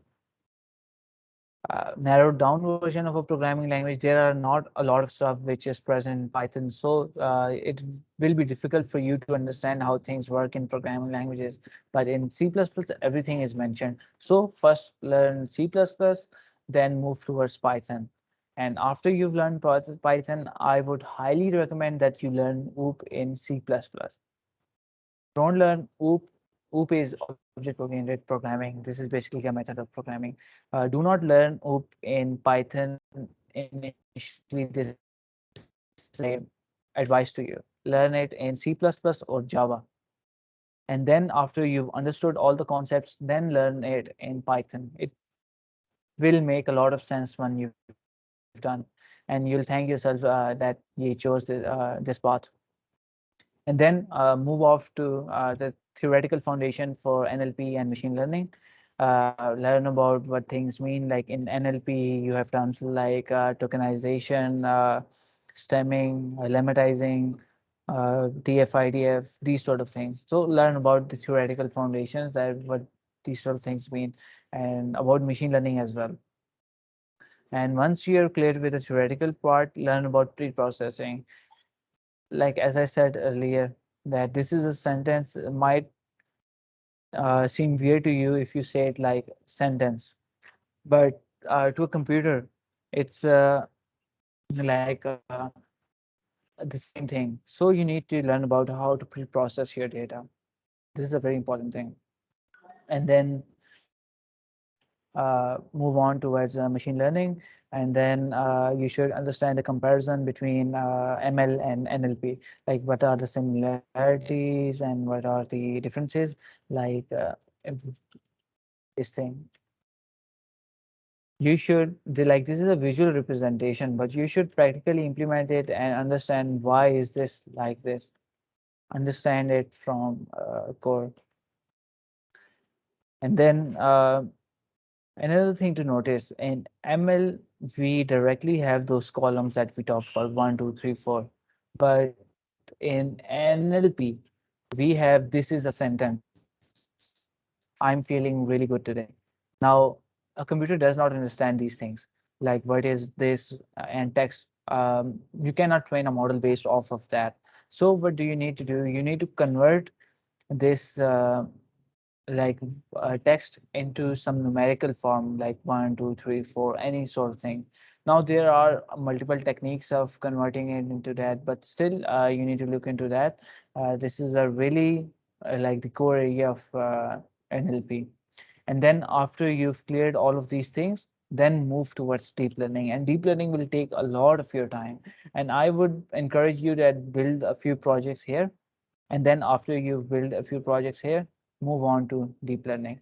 narrowed down version of a programming language. There are not a lot of stuff which is present in Python, so it will be difficult for you to understand how things work in programming languages. But in C++, everything is mentioned. So first learn C++, then move towards Python. And after you've learned Python, I would highly recommend that you learn OOP in C++. Don't learn OOP. OOP is object-oriented programming. This is basically a method of programming. Do not learn OOP in Python initially. This is my advice to you. Learn it in C++ or Java. And then after you've understood all the concepts, then learn it in Python. It will make a lot of sense when you've done. And you'll thank yourself that you chose this path. And then move off to the theoretical foundation for NLP and machine learning. Learn about what things mean. Like in NLP, you have terms like tokenization, stemming, lemmatizing, TF-IDF, these sort of things. So learn about the theoretical foundations, that what these sort of things mean, and about machine learning as well. And once you're clear with the theoretical part, learn about pre-processing. Like as I said earlier, that this is a sentence might seem weird to you if you say it like sentence, but to a computer, it's like the same thing. So you need to learn about how to pre-process your data. This is a very important thing. And then move on towards machine learning, and then you should understand the comparison between ML and NLP, like what are the similarities and what are the differences, like if this thing. You should like this is a visual representation, but you should practically implement it and understand why is this like this. Understand it from core. And then another thing to notice in ML, we directly have those columns that we talked about, one, two, three, four. But in NLP, we have this is a sentence. I'm feeling really good today. Now, a computer does not understand these things, like what is this and text. You cannot train a model based off of that. So what do you need to do? You need to convert this like text into some numerical form, like one, two, three, four, any sort of thing. Now there are multiple techniques of converting it into that, but still you need to look into that. This is a really like the core area of NLP. And then after you've cleared all of these things, then move towards deep learning. And deep learning will take a lot of your time. And I would encourage you that build a few projects here, and then after you build a few projects here, move on to deep learning,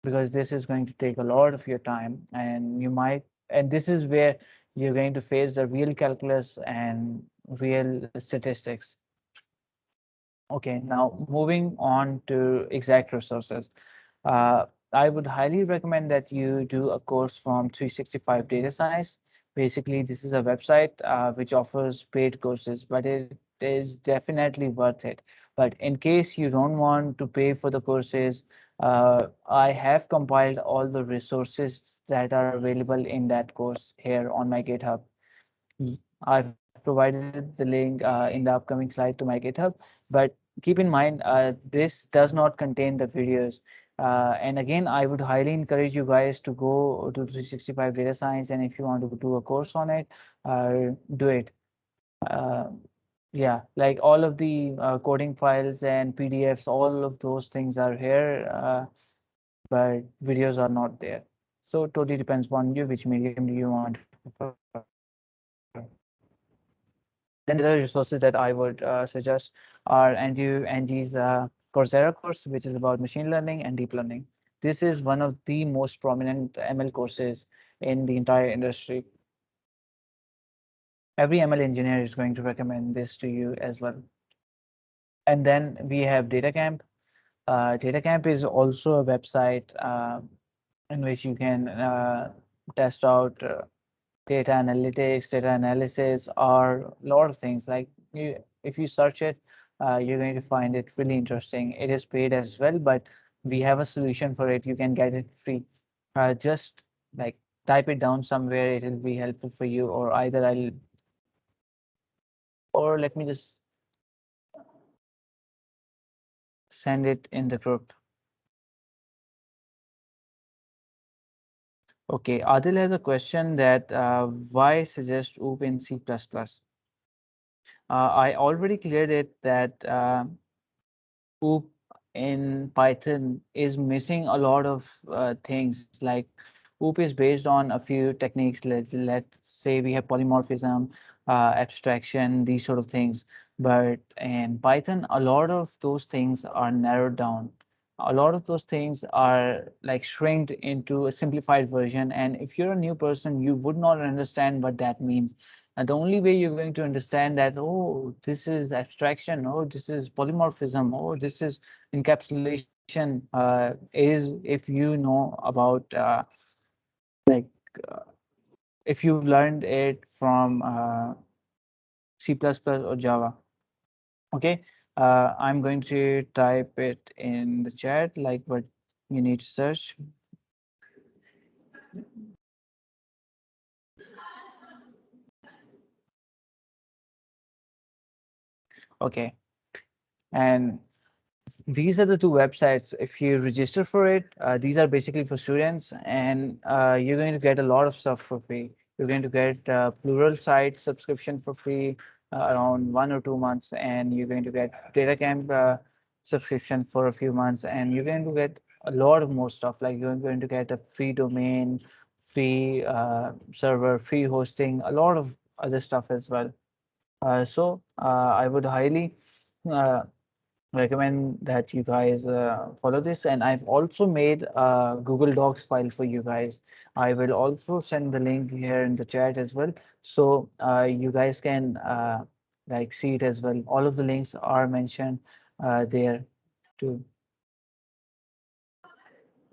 because this is going to take a lot of your time, and you might, and this is where you're going to face the real calculus and real statistics. Okay, now moving on to exact resources. Uh, I would highly recommend that you do a course from 365 Data Science. Basically, this is a website which offers paid courses, but it is definitely worth it. But in case you don't want to pay for the courses, I have compiled all the resources that are available in that course here on my GitHub. I've provided the link in the upcoming slide to my GitHub, but keep in mind, this does not contain the videos. And again, I would highly encourage you guys to go to 365 Data Science, and if you want to do a course on it, do it. Uh, yeah, like all of the coding files and PDFs, all of those things are here, but videos are not there. So totally depends on you, which medium do you want to prefer. And then the other resources that I would suggest are Angie's Coursera course, which is about machine learning and deep learning. This is one of the most prominent ML courses in the entire industry. Every ML engineer is going to recommend this to you as well. And then we have DataCamp. DataCamp is also a website in which you can test out data analytics, data analysis, or a lot of things. Like if you search it, you're going to find it really interesting. It is paid as well, but we have a solution for it. You can get it free. Just like type it down somewhere. It will be helpful for you, or either I'll, or let me just send it in the group. Okay, Adil has a question that why suggest OOP in C++? I already cleared it that OOP in Python is missing a lot of things. Like OOP is based on a few techniques. Let's say we have polymorphism, abstraction, these sort of things. But in Python, a lot of those things are narrowed down. A lot of those things are like shrinked into a simplified version. And if you're a new person, you would not understand what that means. And the only way you're going to understand that, oh, this is abstraction, oh, this is polymorphism, oh, this is encapsulation, is if you know about like uh, if you've learned it from C++ or Java. Okay, I'm going to type it in the chat, like what. You need to search. Okay. And these are the two websites. If you register for it, these are basically for students, and you're going to get a lot of stuff for free. You're going to get plural site subscription for free around 1 or 2 months, and you're going to get data camp subscription for a few months, and you're going to get a lot of more stuff. Like you're going to get a free domain, free server, free hosting, a lot of other stuff as well. So I would highly uh, recommend that you guys follow this, and I've also made a Google Docs file for you guys. I will also send the link here in the chat as well, so you guys can like see it as well. All of the links are mentioned there too.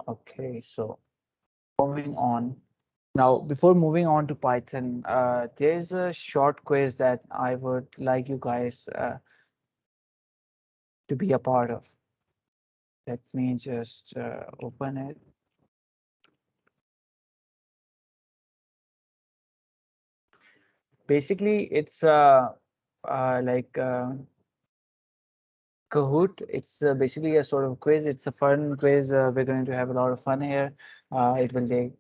Okay, so moving on. Now, before moving on to Python, there's a short quiz that I would like you guys to be a part of. Let me just open it. Basically, it's like Kahoot. It's basically a sort of quiz. It's a fun quiz. We're going to have a lot of fun here. It will take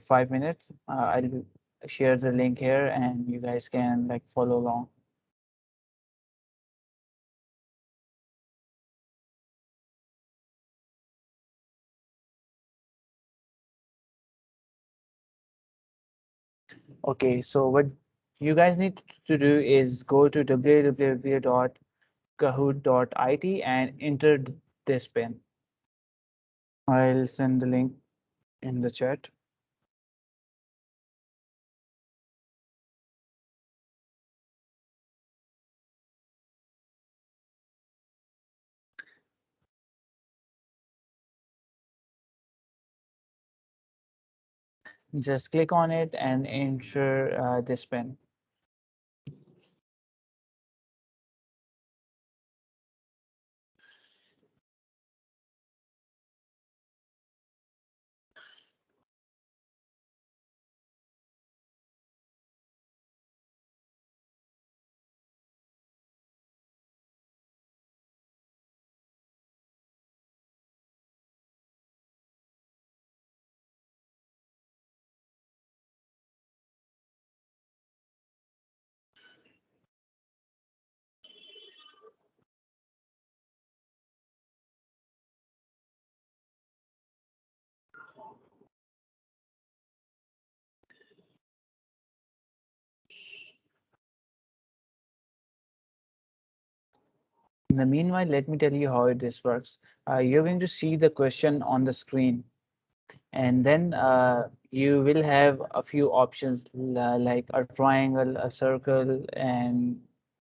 5 minutes. I'll share the link here, and you guys can like follow along. Okay, so what you guys need to do is go to www.kahoot.it and enter this pin. I'll send the link in the chat. Just click on it and enter this pin. In the meanwhile, let me tell you how this works. You're going to see the question on the screen, and then you will have a few options like a triangle, a circle, and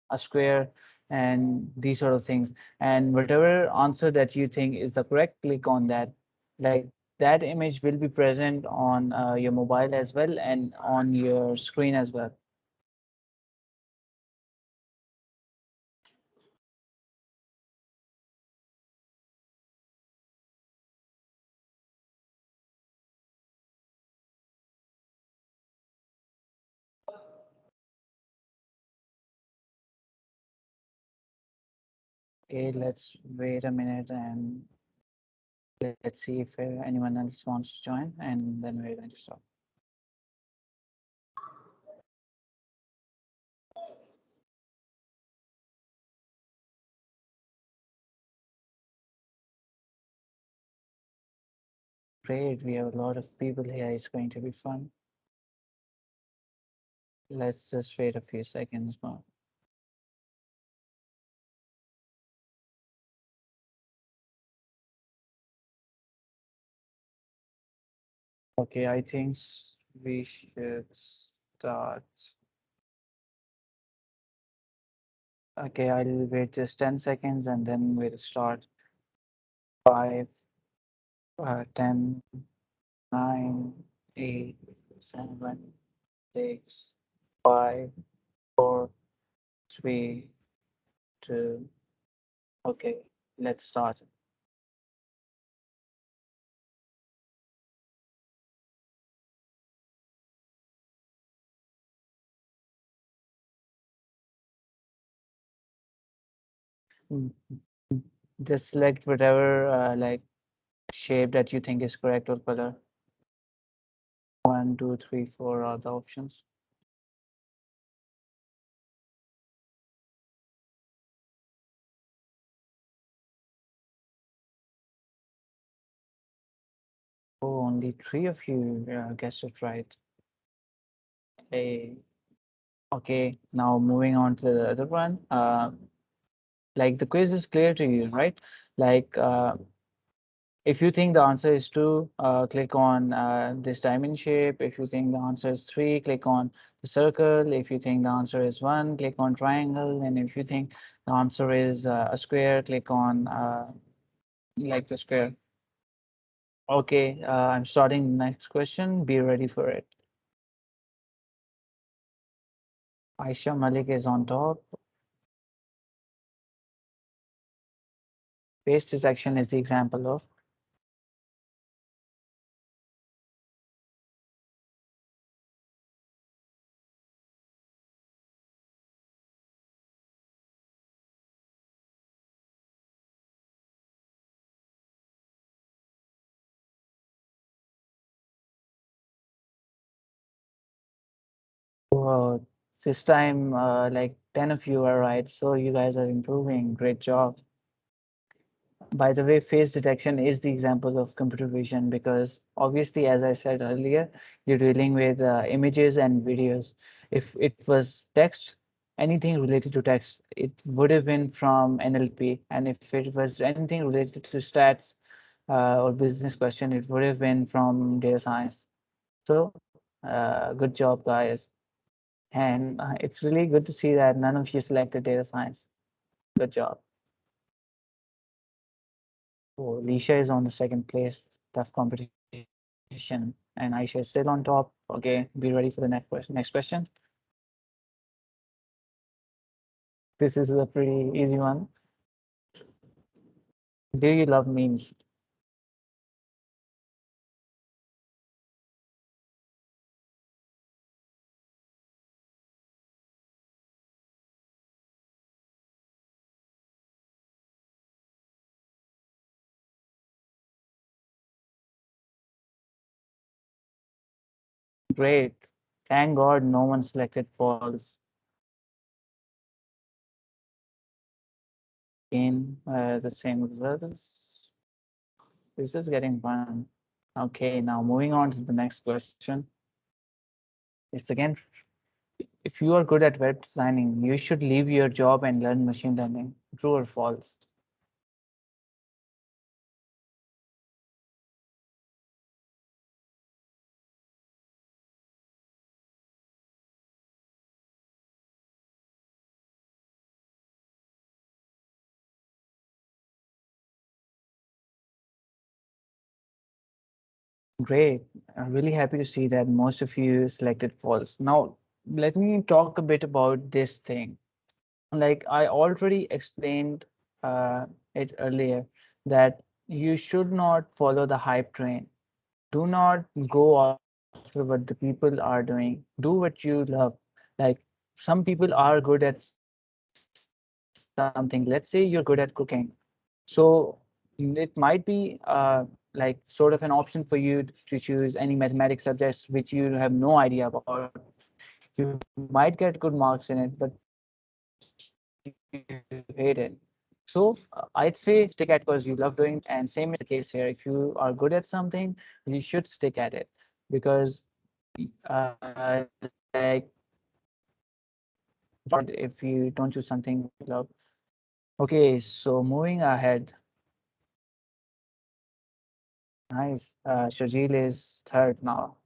a square, and these sort of things. And whatever answer that you think is the correct, click on that. Like that image will be present on your mobile as well and on your screen as well. Okay, let's wait a minute and let's see if anyone else wants to join, and then we're going to start. Great, we have a lot of people here. It's going to be fun. Let's just wait a few seconds more. Okay, I think we should start. Okay, I'll wait just 10 seconds and then we'll start. 5, 10, 9, 8, 7, 6, 5, 4, 3, 2. Okay, let's start. Mm, just select whatever like shape that you think is correct or color. One, two, three, four are the options. Oh, only three of you guessed it right. Hey. Okay, now moving on to the other one. Like the quiz is clear to you, right? Like if you think the answer is two, click on this diamond shape. If you think the answer is three, click on the circle. If you think the answer is one, click on triangle. And if you think the answer is a square, click on like the square. Okay, I'm starting the next question. Be ready for it. Aisha Malik is on top. Face detection is the example of. Wow, this time, like 10 of you are right. So you guys are improving. Great job. By the way, face detection is the example of computer vision because obviously, as I said earlier, you're dealing with images and videos. If it was text, anything related to text, it would have been from NLP. And if it was anything related to stats or business question, it would have been from data science. So, good job, guys. And it's really good to see that none of you selected data science. Good job. Oh, Lisha is on the second place. Tough competition. And Aisha is still on top. Okay, be ready for the next question. Next question. This is a pretty easy one. Do you love memes? Great. Thank God no one selected false. In the same results. This is getting fun. Okay, now moving on to the next question. It's again, if you are good at web designing, you should leave your job and learn machine learning. True or false? Great. I'm really happy to see that most of you selected false. Now, let me talk a bit about this thing. Like I already explained it earlier, that you should not follow the hype train. Do not go after what the people are doing. Do what you love. Like some people are good at something. Let's say you're good at cooking. So it might be like sort of an option for you to choose any mathematics subjects which you have no idea about. You might get good marks in it, but you hate it. So I'd say stick at because you love doing it. And same is the case here. If you are good at something, you should stick at it because you might get good marks in it. Like you might get bad if you don't choose something you love. Okay, so moving ahead. Nice. Shajil is third now.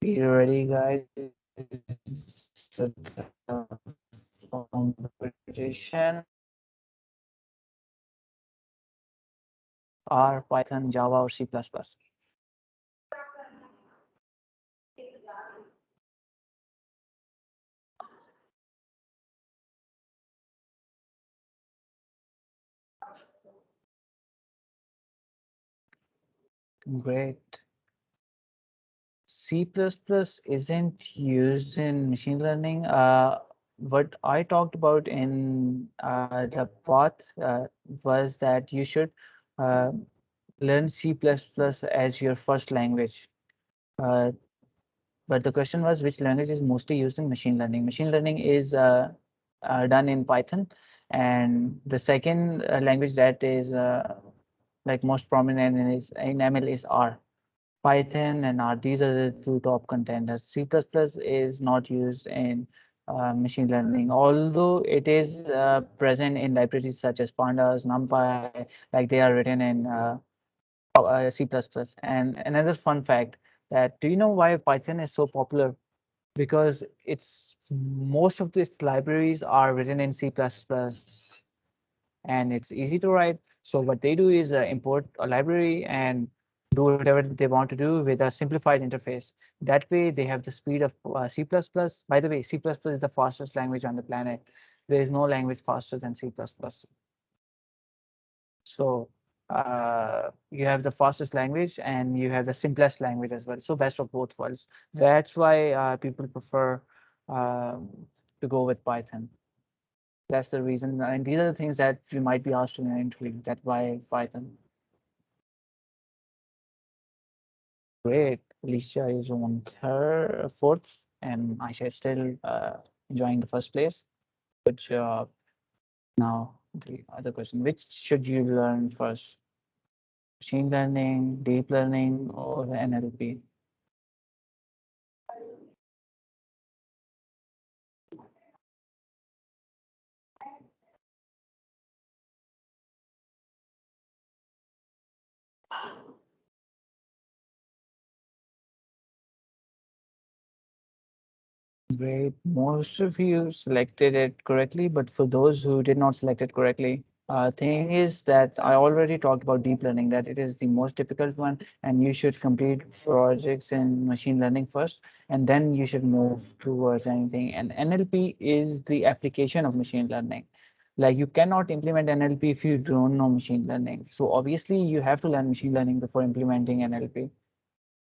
Be ready, guys. It's a tough competition. R, Python, Java, or C++. Great. C++ isn't used in machine learning. what I talked about in the path was that you should uh, learn C++ as your first language. Uh, but the question was which language is mostly used in machine learning. Machine learning is done in Python, and the second language that is like most prominent in ML is R. Python and R. These are the two top contenders. C++ is not used in machine learning, although it is present in libraries such as Pandas, NumPy, like they are written in C++. And another fun fact that do you know why Python is so popular? Because it's most of its libraries are written in C++, and it's easy to write. So what they do is import a library and do whatever they want to do with a simplified interface. That way they have the speed of C++. By the way, C++ is the fastest language on the planet. There is no language faster than C++. So you have the fastest language and you have the simplest language as well. So best of both worlds. That's why people prefer um, to go with Python. That's the reason. And these are the things that you might be asked in an interview. That's why Python. Great. Alicia is on third, fourth, and Aisha is still enjoying the first place. Good job. Now, the other question, which should you learn first? Machine learning, deep learning, or NLP? Great. Most of you selected it correctly, but for those who did not select it correctly, thing is that I already talked about deep learning, that it is the most difficult one, and you should complete projects in machine learning first, and then you should move towards anything. And NLP is the application of machine learning. Like you cannot implement NLP if you don't know machine learning. So obviously you have to learn machine learning before implementing NLP.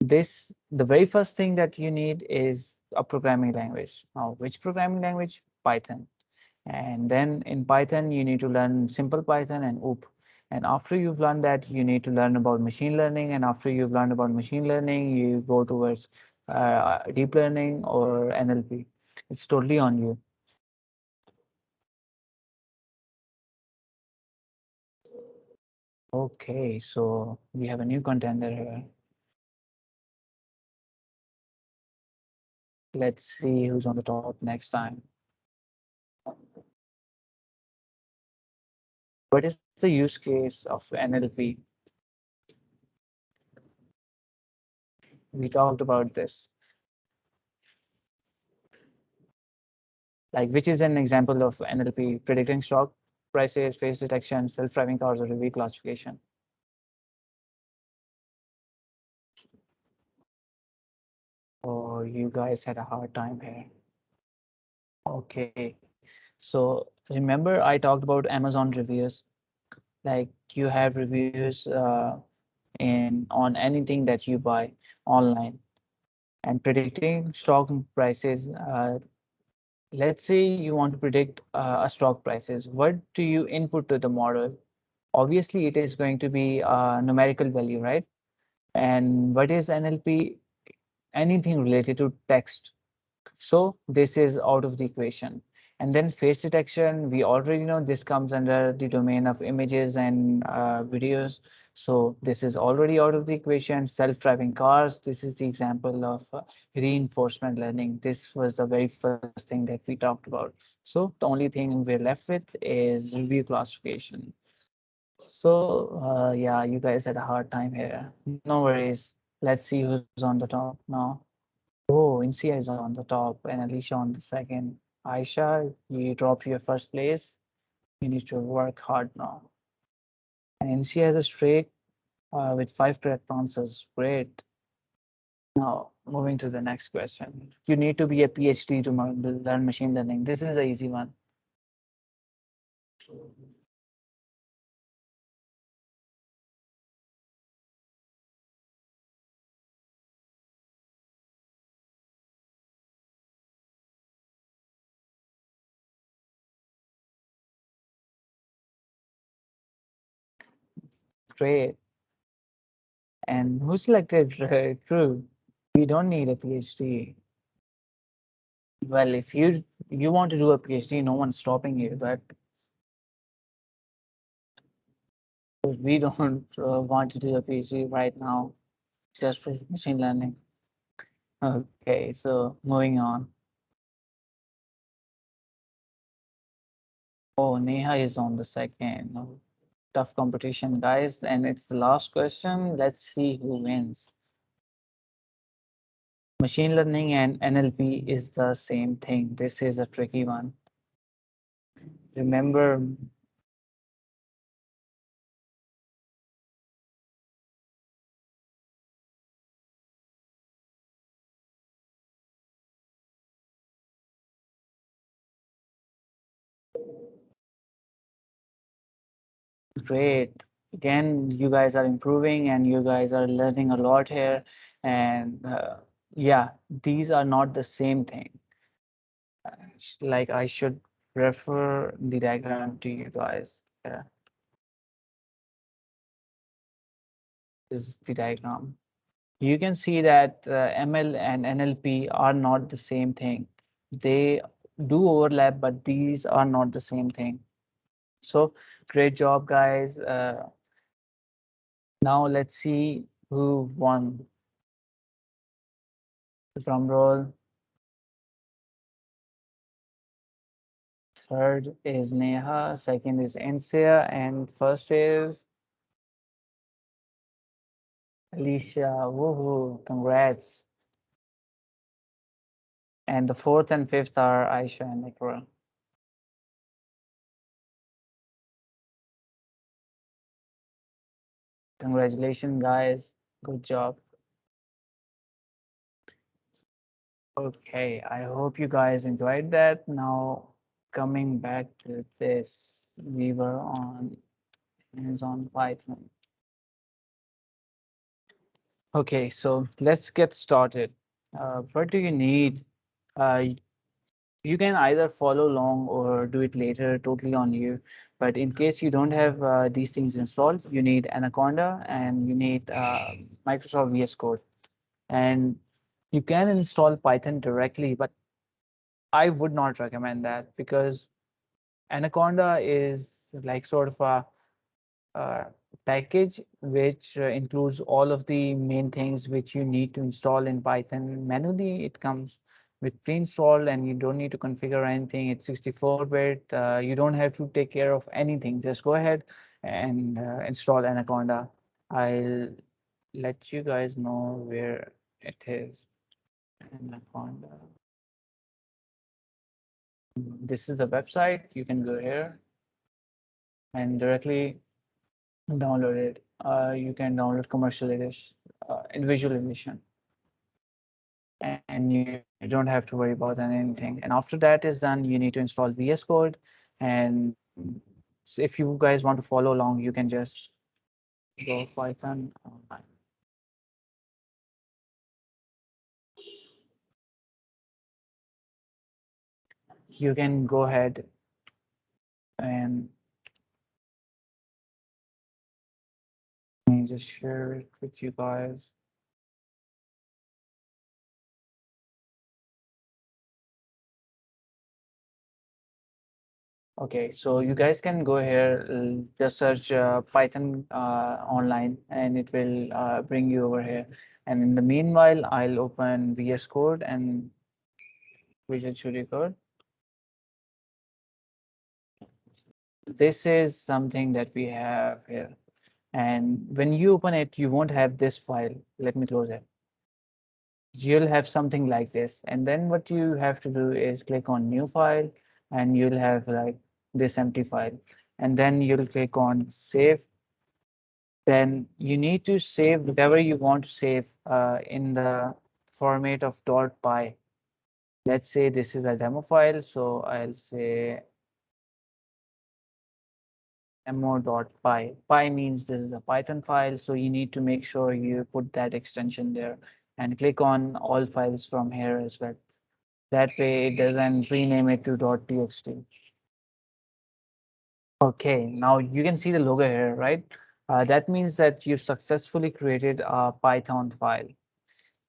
The very first thing that you need is a programming language. Now, which programming language? Python. And then in Python, you need to learn simple Python and OOP. And after you've learned that, you need to learn about machine learning. And after you've learned about machine learning, you go towards deep learning or NLP. It's totally on you. Okay, so we have a new contender here. Let's see who's on the top next time. What is the use case of NLP? We talked about this. Like which is an example of NLP predicting stock prices, face detection, self-driving cars, or review classification. Oh, you guys had a hard time here. Okay, so remember I talked about Amazon reviews. Like you have reviews in on anything that you buy online, and predicting stock prices. Let's say you want to predict a stock prices. What do you input to the model? Obviously, it is going to be a numerical value, right? And what is NLP? Anything related to text. So this is out of the equation. And then face detection, we already know this comes under the domain of images and videos. So this is already out of the equation. Self-driving cars, this is the example of reinforcement learning. This was the very first thing that we talked about. So the only thing we're left with is review classification. So yeah, you guys had a hard time here. No worries. Let's see who's on the top now. Oh, Insia is on the top and Alicia on the second. Aisha, you dropped your first place. You need to work hard now. And Insia has a streak with 5 correct answers. Great. Now, moving to the next question. You need to be a PhD to learn machine learning. This is the easy one. Great. And who selected true? We don't need a PhD. Well, if you want to do a PhD, no one's stopping you, but we don't want to do a PhD right now, just for machine learning. Okay, so moving on. Oh, Neha is on the second. Oh, tough competition, guys. And it's the last question. Let's see who wins. Machine learning and NLP is the same thing. This is a tricky one. Remember, great. Again, you guys are improving and you guys are learning a lot here. And yeah, these are not the same thing. Like I should refer the diagram to you guys. Yeah, this is the diagram. You can see that ML and NLP are not the same thing. They do overlap, but these are not the same thing. So great job, guys. Now let's see who won. Drum roll. Third is Neha, second is Insia, and first is Alicia. Woohoo! Congrats. And the fourth and fifth are Aisha and Ikra. Congratulations, guys. Good job. Okay, I hope you guys enjoyed that. Now, coming back to this, we were on hands-on Python. Okay, so let's get started. What do you need? Uh, you can either follow along or do it later, totally on you. But in case you don't have these things installed, you need Anaconda and you need Microsoft VS Code. And you can install Python directly, but I would not recommend that because Anaconda is like sort of a uh, package which includes all of the main things which you need to install in Python manually. It comes with pre-installed and you don't need to configure anything. It's 64-bit. You don't have to take care of anything. Just go ahead and install Anaconda. I'll let you guys know where it is. Anaconda. This is the website. You can go here and directly download it. You can download commercial edition, individual edition, and you don't have to worry about anything. And after that is done, you need to install VS Code. And so if you guys want to follow along, you can just go Python online. You can go ahead and let me just share it with you guys. Okay, so you guys can go here, just search Python online, and it will bring you over here. And in the meanwhile, I'll open VS Code and Visual Studio Code. This is something that we have here. And when you open it, you won't have this file. Let me close it. You'll have something like this. And then what you have to do is click on new file and you'll have like this empty file. And then you'll click on save. Then you need to save whatever you want to save in the format of .py. Let's say this is a demo file. So I'll say mo.py. Py means this is a Python file, so you need to make sure you put that extension there and click on all files from here as well. That way it doesn't rename it to .txt. Okay, now you can see the logo here, right? That means that you've successfully created a Python file.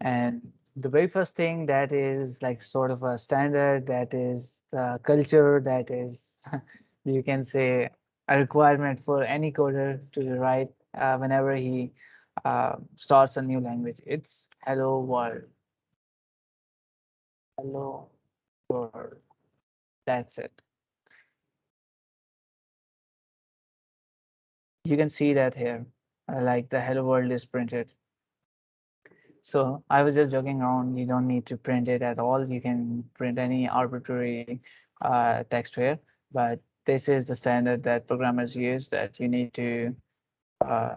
And the very first thing that is like sort of a standard, that is the culture, that is, you can say, a requirement for any coder to write whenever he starts a new language. It's hello world. Hello world. That's it. You can see that here, like the hello world is printed. So I was just joking around. You don't need to print it at all. You can print any arbitrary text here, but this is the standard that programmers use, that you need to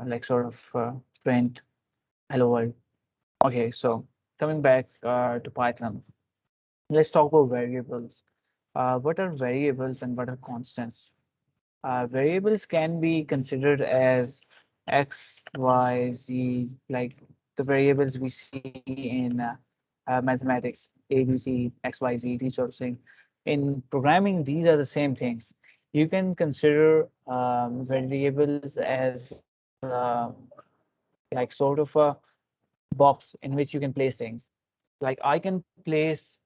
like sort of print hello world. Okay, so coming back to Python, let's talk about variables. What are variables and what are constants? Variables can be considered as x, y, z, like the variables we see in mathematics, a, b, c, x, y, z, these sort of things. In programming, these are the same things. You can consider variables as like sort of a box in which you can place things. Like I can place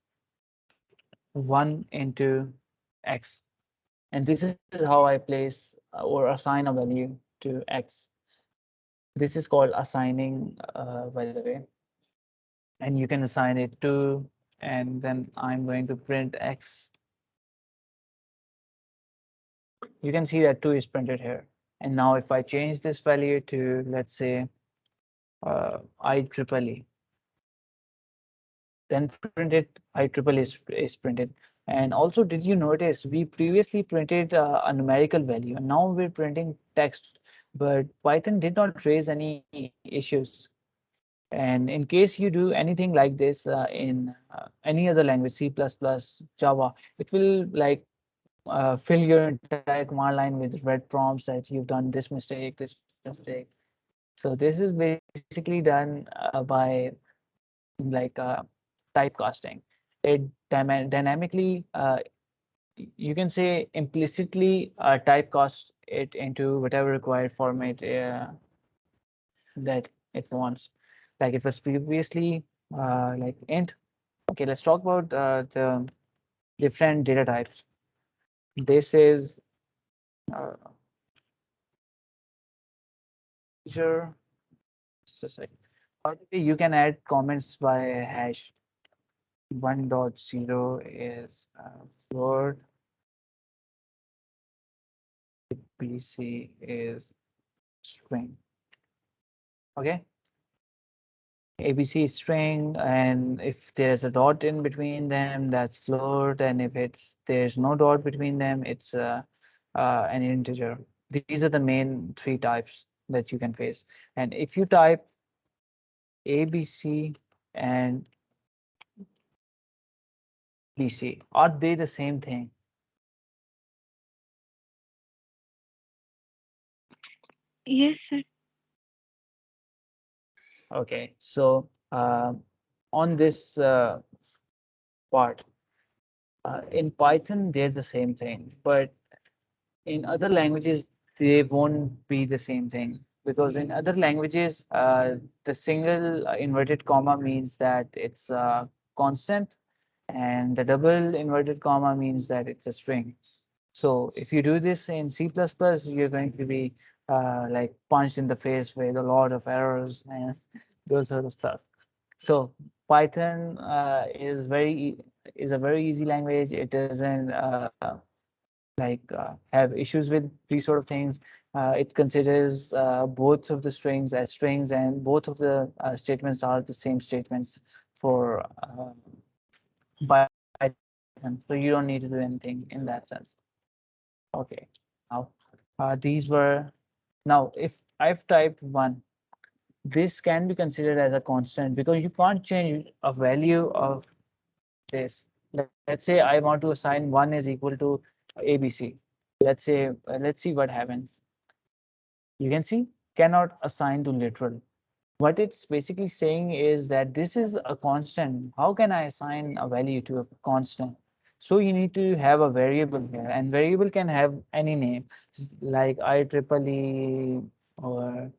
1 into x, and this is how I place or assign a value to x. This is called assigning, by the way. And you can assign it to, and then I'm going to print x. You can see that 2 is printed here. And now if I change this value to, let's say, IEEE, then printed IEEE is printed. And also, did you notice we previously printed a numerical value, and now we're printing text, but Python did not raise any issues. And in case you do anything like this in any other language, C++, Java, it will like fill your entire command line with red prompts that you've done this mistake. So this is basically done by like typecasting. It dynamically, you can say implicitly typecast it into whatever required format that it wants. Like it was previously like int. Okay, let's talk about the different data types. This is uh, integer. So sorry. By the way, you can add comments by hash. 1.0 is float. BC is string. Okay. ABC is string, and if there's a dot in between them, that's float, and if there's no dot between them, it's an integer. These are the main 3 types that you can face. And if you type ABC and BC, are they the same thing? Yes, sir. Okay, so on this part, in Python, they're the same thing, but in other languages, they won't be the same thing, because in other languages, the single inverted comma means that it's a constant, and the double inverted comma means that it's a string. So if you do this in C++, you're going to be like punched in the face with a lot of errors and those sort of stuff. So Python is a very easy language. It doesn't have issues with these sort of things. It considers both of the strings as strings, and both of the statements are the same statements for Python. So you don't need to do anything in that sense. Okay. Now, these were now if I've typed 1, this can be considered as a constant because you can't change a value of this. Let's say I want to assign 1 is equal to ABC. Let's see what happens. You can see cannot assign to literal. What it's basically saying is that this is a constant. How can I assign a value to a constant? So you need to have a variable here, and variable can have any name, like IEEE or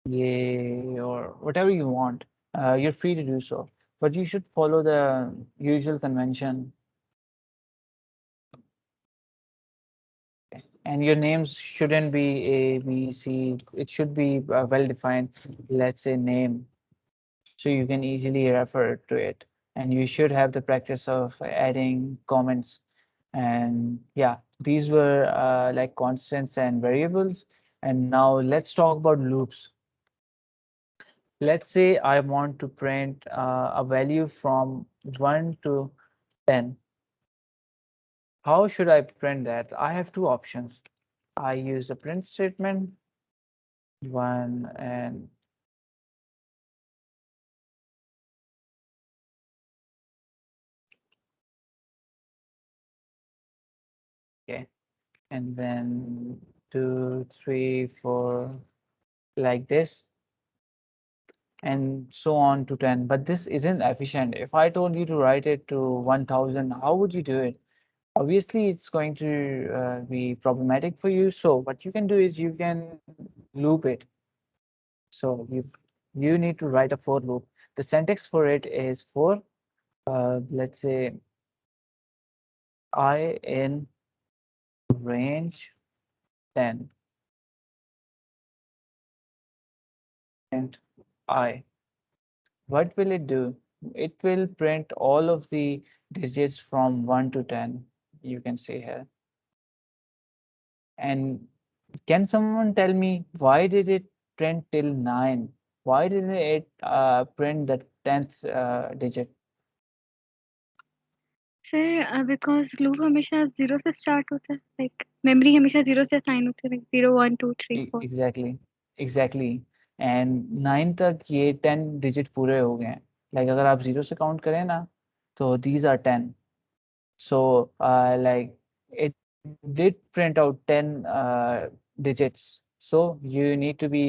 yay or whatever you want. You're free to do so, but you should follow the usual convention. And your names shouldn't be A, B, C. It should be well defined. Let's say name, so you can easily refer to it. And you should have the practice of adding comments. And yeah, these were like constants and variables. And now let's talk about loops. Let's say I want to print a value from 1 to 10. How should I print that? I have two options. I use the print statement, 1 and okay, and then 2, 3, 4, like this, and so on to 10. But this isn't efficient. If I told you to write it to 1000, how would you do it? Obviously, it's going to be problematic for you. So what you can do is you can loop it. So you need to write a for loop. The syntax for it is for let's say I in range 10 and I. What will it do? It will print all of the digits from 1 to 10. You can see here. And can someone tell me why did it print till 9? Why didn't it print the 10th digit? Sir because loop हमेशा zero से start होता है like memory हमेशा zero से assign होती है like 0 1 2 3 4 Exactly, exactly. And 9 तक ये 10 डिजिट पूरे हो गए हैं. Like अगर आप 0 से काउंट करें ना, तो these are 10. So like it did print out 10 digits. So you need to be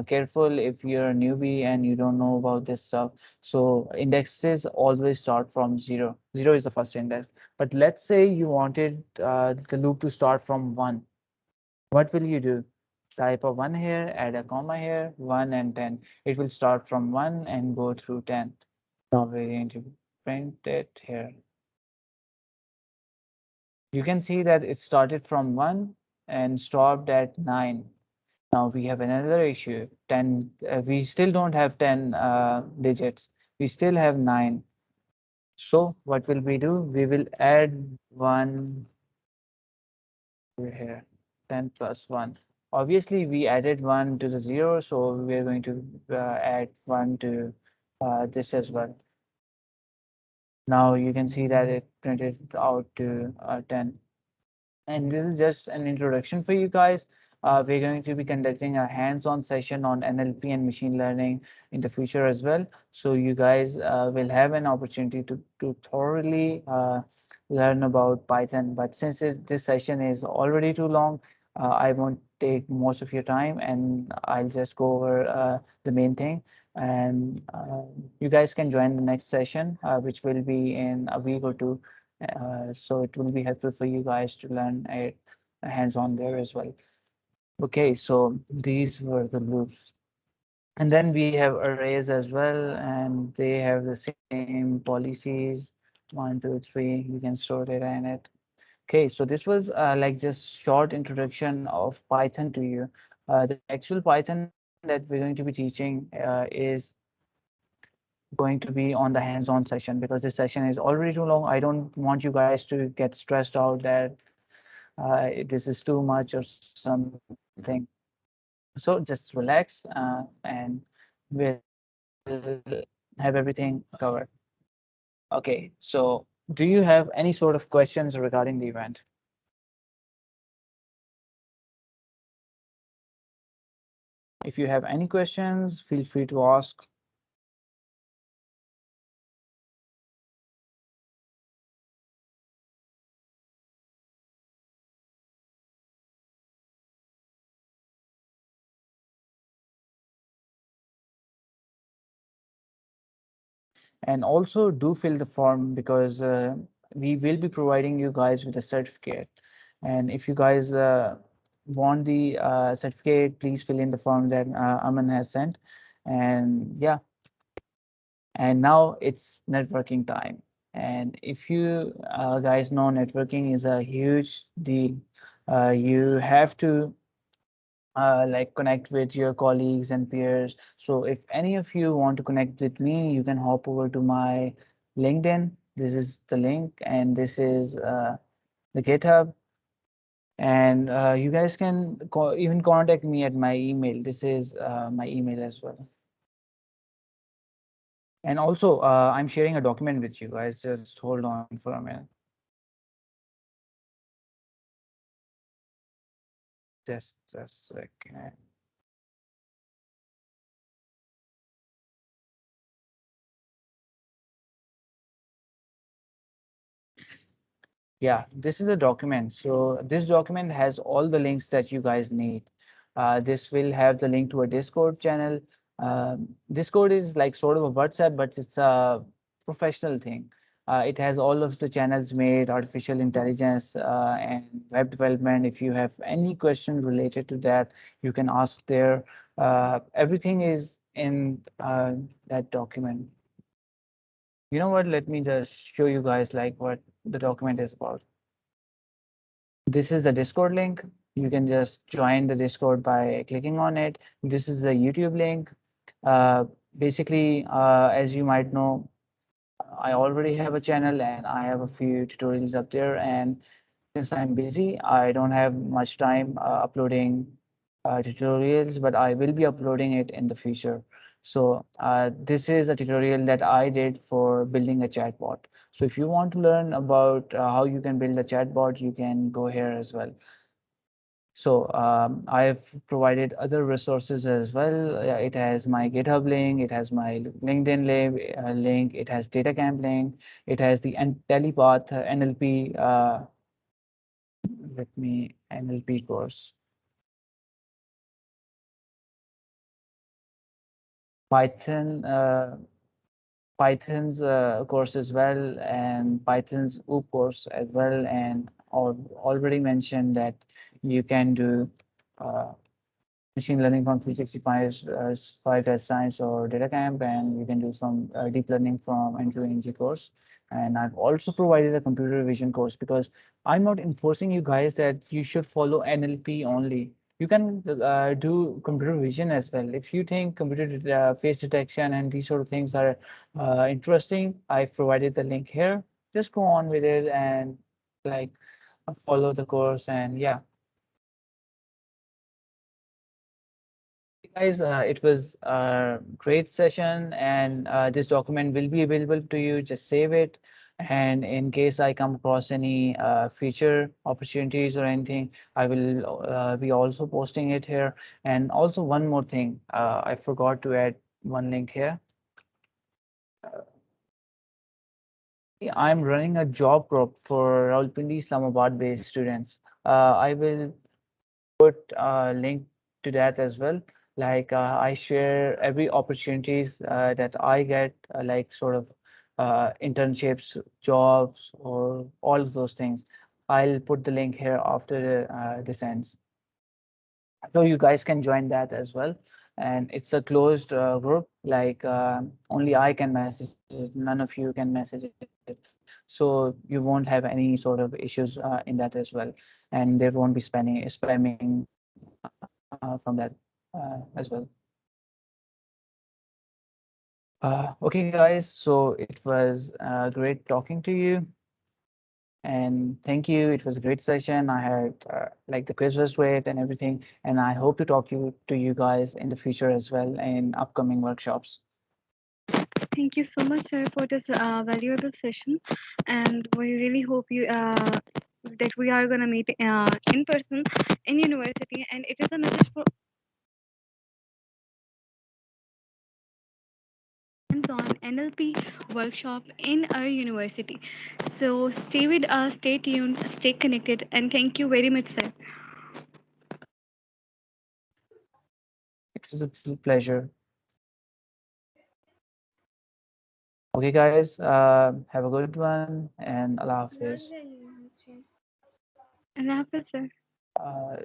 careful if you're a newbie and you don't know about this stuff. So indexes always start from 0. 0 is the first index. But let's say you wanted the loop to start from 1. What will you do? Type a 1 here, add a comma here, 1 and 10. It will start from 1 and go through 10. Now we're going to print it here. You can see that it started from 1 and stopped at 9. Now we have another issue. 10. We still don't have 10 digits. We still have 9. So what will we do? We will add 1 over here. 10 plus 1. Obviously, we added 1 to the 0, so we're going to add 1 to this as well. Now you can see that it printed out to 10. And this is just an introduction for you guys. We're going to be conducting a hands-on session on NLP and machine learning in the future as well. So you guys will have an opportunity to thoroughly learn about Python. But since this session is already too long, I won't take most of your time and I'll just go over the main thing. And you guys can join the next session, which will be in a week or two. So it will be helpful for you guys to learn it hands-on there as well. Okay, so these were the loops. And then we have arrays as well, and they have the same policies. 1, 2, 3, you can store data in it. Okay, so this was like just short introduction of Python to you. The actual Python that we're going to be teaching is going to be on the hands-on session because this session is already too long. I don't want you guys to get stressed out that this is too much or something. So just relax and we'll have everything covered. Okay, so do you have any sort of questions regarding the event? If you have any questions, feel free to ask. And also do fill the form because we will be providing you guys with a certificate. And if you guys want the certificate, please fill in the form that Aman has sent. And yeah, and now it's networking time. And if you guys know, networking is a huge deal. You have to like connect with your colleagues and peers. So if any of you want to connect with me, you can hop over to my LinkedIn. This is the link, and this is the GitHub. And you guys can even contact me at my email. This is my email as well. And also, I'm sharing a document with you guys. Just hold on for a minute. Just a second. Yeah, this is a document. So this document has all the links that you guys need. This will have the link to a Discord channel. Discord is like sort of a WhatsApp, but it's a professional thing. It has all of the channels made, artificial intelligence and web development. If you have any question related to that, you can ask there. Everything is in that document. You know what? Let me just show you guys like what the document is about. This is the Discord link. You can just join the Discord by clicking on it. This is the YouTube link. Uh, Basically, as you might know, I already have a channel and I have a few tutorials up there. And since I'm busy, I don't have much time uploading tutorials, but I will be uploading it in the future. So this is a tutorial that I did for building a chatbot. So if you want to learn about how you can build a chatbot, you can go here as well. So I've provided other resources as well. It has my GitHub link, it has my LinkedIn link, it has DataCamp link, it has the Telepath NLP, let me NLP course, Python, Python's course as well, and Python's OOP course as well. And already mentioned that you can do uh, machine learning from 365 5 data science or data camp, and you can do some deep learning from N2NG course. And I've also provided a computer vision course because I'm not enforcing you guys that you should follow NLP only. You can do computer vision as well. If you think computer face detection and these sort of things are interesting, I've provided the link here. Just go on with it and like follow the course. And yeah, guys, it was a great session, and this document will be available to you. Just save it. And in case I come across any future opportunities or anything, I will be also posting it here. And also one more thing, I forgot to add one link here. I'm running a job prop for Rawalpindi Islamabad based students. I will put a link to that as well. Like I share every opportunities that I get, like sort of internships, jobs, or all of those things. I'll put the link here after this ends. So you guys can join that as well. And it's a closed group, like only I can message it, none of you can message it. So you won't have any sort of issues in that as well. And there won't be spamming from that as well. Okay, guys, so it was great talking to you. And thank you. It was a great session. I had like the quiz was great and everything. And I hope to talk to you guys in the future as well in upcoming workshops. Thank you so much, sir, for this valuable session, and we really hope you that we are gonna meet in person in university. And it is a message for hands-on NLP workshop in our university. So stay with us, stay tuned, stay connected, and thank you very much, sir. It was a pleasure. Okay, guys, have a good one and Allah Hafiz. Allah Hafiz, sir. Uh,